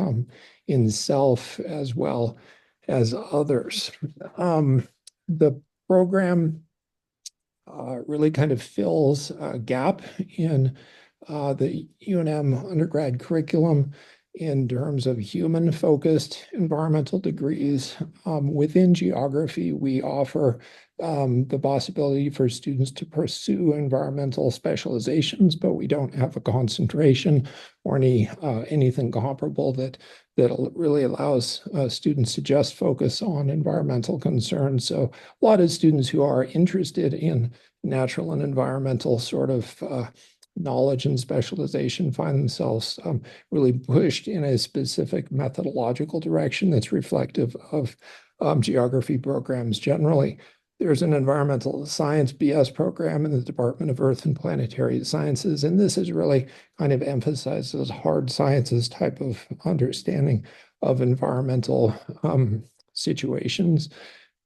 Speaker 18: in self as well as others. The program really kind of fills a gap in the UNM undergrad curriculum in terms of human-focused environmental degrees. Within geography, we offer the possibility for students to pursue environmental specializations, but we don't have a concentration or anything comparable that really allows students to just focus on environmental concerns. So a lot of students who are interested in natural and environmental sort of knowledge and specialization find themselves really pushed in a specific methodological direction that's reflective of geography programs generally. There's an environmental science BS program in the Department of Earth and Planetary Sciences, and this is really kind of emphasizes hard sciences type of understanding of environmental situations.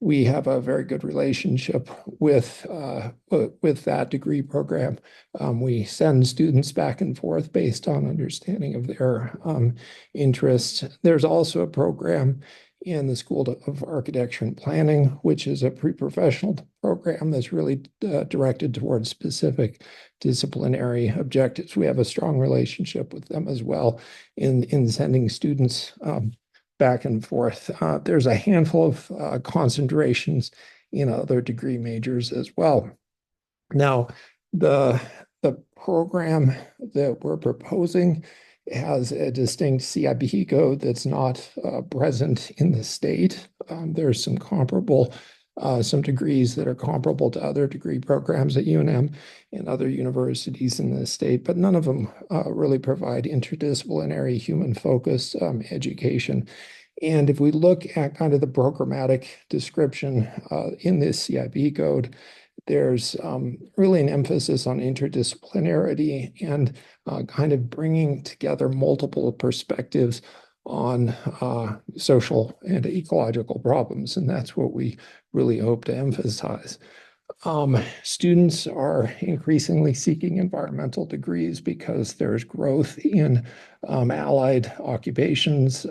Speaker 18: We have a very good relationship with that degree program. We send students back and forth based on understanding of their interests. There's also a program in the School of Architecture and Planning, which is a pre-professional program that's really directed towards specific disciplinary objectives. We have a strong relationship with them as well in sending students back and forth. There's a handful of concentrations in other degree majors as well. Now, the program that we're proposing has a distinct CIP code that's not present in the state. There's some comparable, some degrees that are comparable to other degree programs at UNM and other universities in the state, but none of them really provide interdisciplinary human-focused education. And if we look at kind of the programmatic description in this CIP code, there's really an emphasis on interdisciplinarity and kind of bringing together multiple perspectives on social and ecological problems. And that's what we really hope to emphasize. Students are increasingly seeking environmental degrees because there's growth in allied occupations.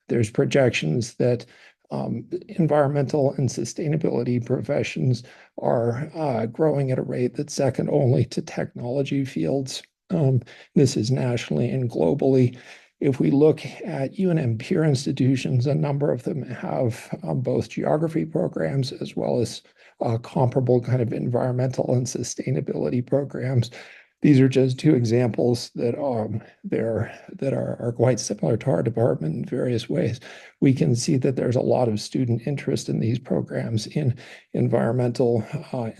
Speaker 18: There's projections that environmental and sustainability professions are growing at a rate that's second only to technology fields. This is nationally and globally. If we look at UNM peer institutions, a number of them have both geography programs as well as comparable kind of environmental and sustainability programs. These are just 2 examples that are quite similar to our department in various ways. We can see that there's a lot of student interest in these programs in environmental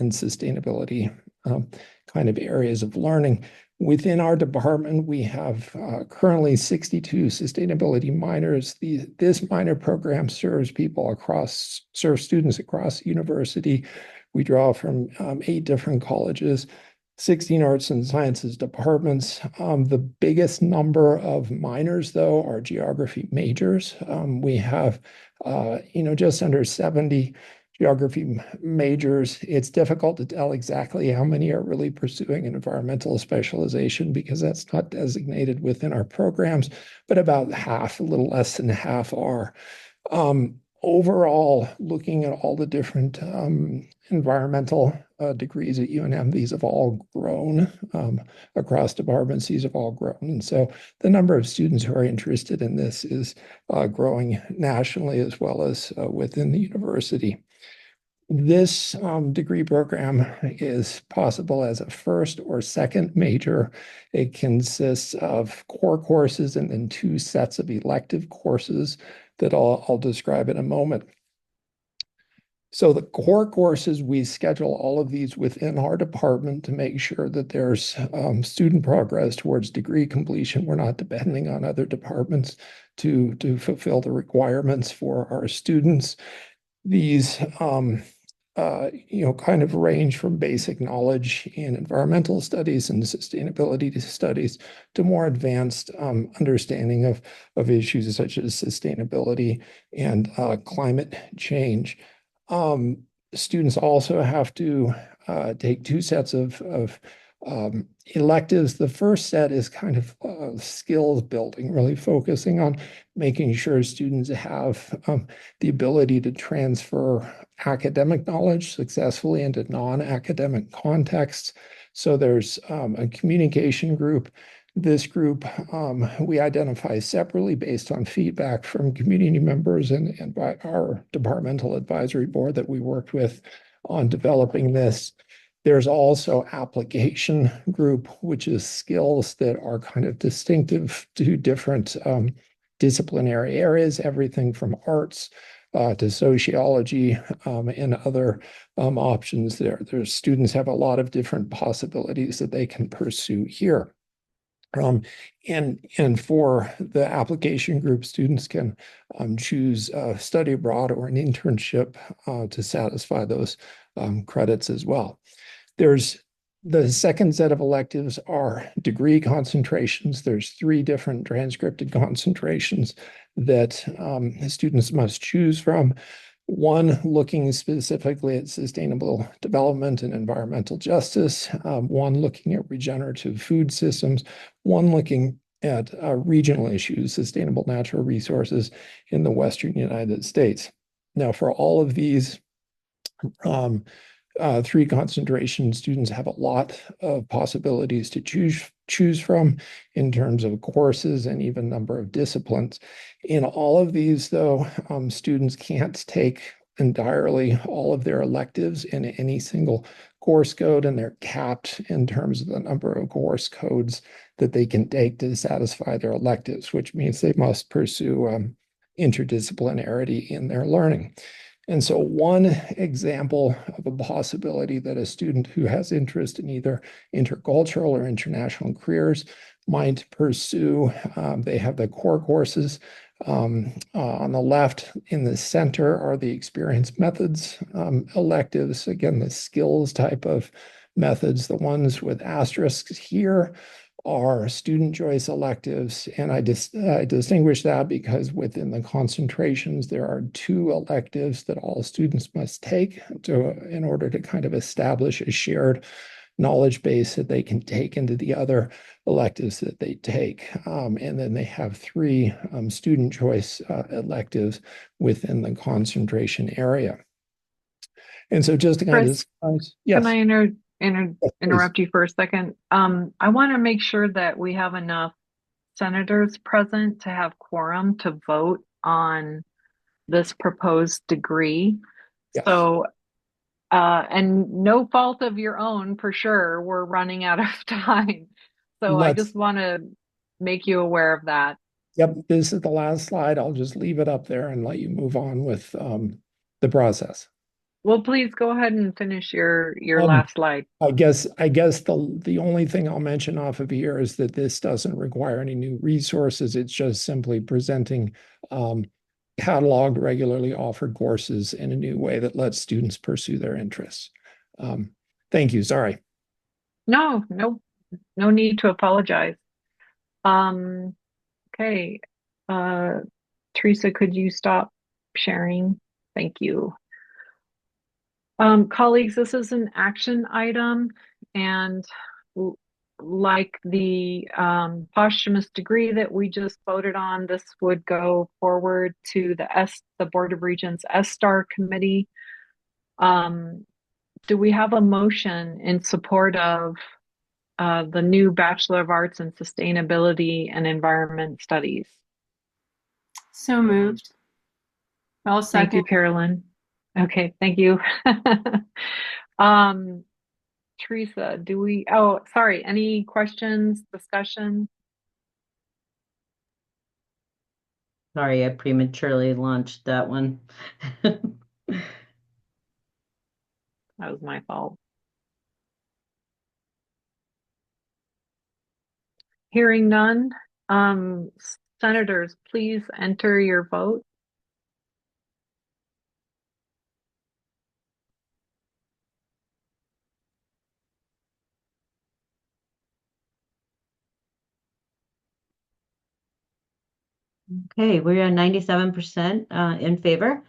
Speaker 18: and sustainability kind of areas of learning. Within our department, we have currently 62 sustainability minors. This minor program serves students across the university. We draw from 8 different colleges. 16 arts and sciences departments. The biggest number of minors, though, are geography majors. We have, just under 70 geography majors. It's difficult to tell exactly how many are really pursuing an environmental specialization because that's not designated within our programs, but about half, a little less than half are. Overall, looking at all the different environmental degrees at UNM, these have all grown across departments. These have all grown. And so the number of students who are interested in this is growing nationally as well as within the university. This degree program is possible as a first or second major. It consists of core courses and then 2 sets of elective courses that I'll describe in a moment. So the core courses, we schedule all of these within our department to make sure that there's student progress towards degree completion. We're not depending on other departments to fulfill the requirements for our students. These kind of range from basic knowledge in environmental studies and sustainability studies to more advanced understanding of issues such as sustainability and climate change. Students also have to take 2 sets of electives. The first set is kind of skills building, really focusing on making sure students have the ability to transfer academic knowledge successfully into non-academic contexts. So there's a communication group. This group we identify separately based on feedback from community members and by our departmental advisory board that we worked with on developing this. There's also application group, which is skills that are kind of distinctive to different disciplinary areas, everything from arts to sociology and other options there. There's students have a lot of different possibilities that they can pursue here. And for the application group, students can choose study abroad or an internship to satisfy those credits as well. There's the second set of electives are degree concentrations. There's 3 different transcripted concentrations that students must choose from. One looking specifically at sustainable development and environmental justice, one looking at regenerative food systems, one looking at regional issues, sustainable natural resources in the Western United States. Now, for all of these 3 concentration, students have a lot of possibilities to choose from in terms of courses and even number of disciplines. In all of these, though, students can't take entirely all of their electives in any single course code, and they're capped in terms of the number of course codes that they can take to satisfy their electives, which means they must pursue interdisciplinarity in their learning. And so one example of a possibility that a student who has interest in either intercultural or international careers might pursue, they have the core courses. On the left in the center are the experience methods electives. Again, the skills type of methods. The ones with asterisks here are student choice electives, and I distinguish that because within the concentrations there are 2 electives that all students must take in order to kind of establish a shared knowledge base that they can take into the other electives that they take. And then they have 3 student choice electives within the concentration area. And so just to kind of, yes.
Speaker 1: Can I interrupt you for a second? I want to make sure that we have enough senators present to have quorum to vote on this proposed degree.
Speaker 18: Yes.
Speaker 1: So, and no fault of your own, for sure, we're running out of time. So I just want to make you aware of that.
Speaker 18: Yep, this is the last slide. I'll just leave it up there and let you move on with the process.
Speaker 1: Well, please go ahead and finish your last slide.
Speaker 18: I guess the only thing I'll mention off of here is that this doesn't require any new resources. It's just simply presenting cataloged, regularly offered courses in a new way that lets students pursue their interests. Thank you. Sorry.
Speaker 1: No, no need to apologize. Okay. Teresa, could you stop sharing? Thank you. Colleagues, this is an action item, and like the posthumous degree that we just voted on, this would go forward to the Board of Regents SSTAR committee. Do we have a motion in support of the new Bachelor of Arts in Sustainability and Environment Studies?
Speaker 13: So moved. I'll
Speaker 1: Thank you,
Speaker 13: second.
Speaker 1: Carolyn. Okay, thank you. Teresa, oh, sorry, any questions, discussion?
Speaker 10: Sorry, I prematurely launched that one.
Speaker 1: That was my fault. Hearing none, senators, please enter your vote.
Speaker 10: Okay, we're at 97% in favor,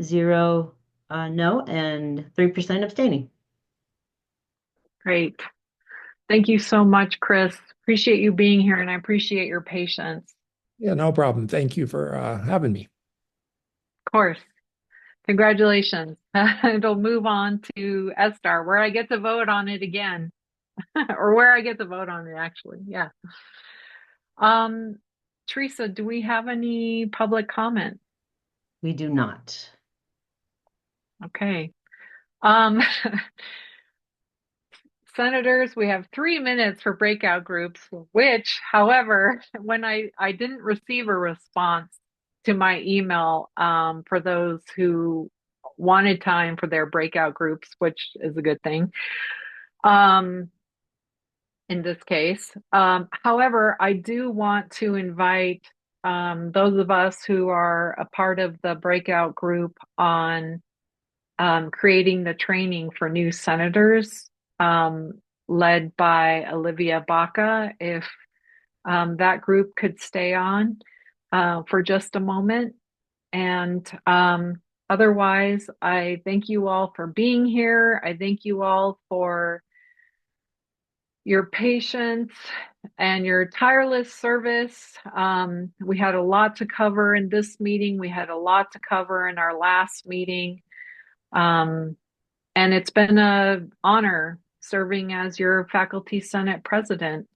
Speaker 10: 0 no, and 3% abstaining.
Speaker 1: Great. Thank you so much, Chris. Appreciate you being here, and I appreciate your patience.
Speaker 18: Yeah, no problem. Thank you for having me.
Speaker 1: Of course. Congratulations. It'll move on to SSTAR, where I get to vote on it again. Or where I get to vote on it, actually. Yeah. Teresa, do we have any public comment?
Speaker 10: We do not.
Speaker 1: Okay. Senators, we have 3 minutes for breakout groups, which, however, when I didn't receive a response to my email for those who wanted time for their breakout groups, which is a good thing in this case. However, I do want to invite those of us who are a part of the breakout group on creating the training for new senators, led by Olivia Baca, if that group could stay on for just a moment. And otherwise, I thank you all for being here. I thank you all for your patience and your tireless service. We had a lot to cover in this meeting. We had a lot to cover in our last meeting. And it's been an honor serving as your Faculty Senate President.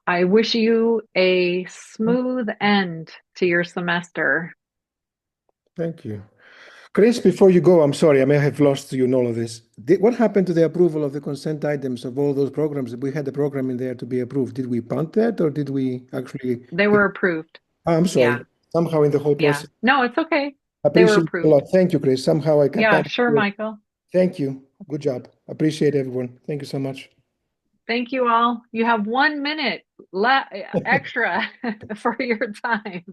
Speaker 1: I wish you a smooth end to your semester.
Speaker 19: Thank you. Chris, before you go, I'm sorry, I may have lost you in all of this. What happened to the approval of the consent items of all those programs? We had the program in there to be approved. Did we punt that, or did we actually?
Speaker 1: They were approved.
Speaker 19: I'm sorry.
Speaker 1: Yeah.
Speaker 19: Somehow in the whole process.
Speaker 1: No, it's okay.
Speaker 19: I
Speaker 1: They were
Speaker 19: appreciate it a
Speaker 1: approved.
Speaker 19: lot. Thank you, Chris. Somehow I got
Speaker 1: Yeah,
Speaker 19: that.
Speaker 1: sure, Michael.
Speaker 19: Thank you. Good job. Appreciate everyone. Thank you so much.
Speaker 1: Thank you all. You have 1 minute extra for your time.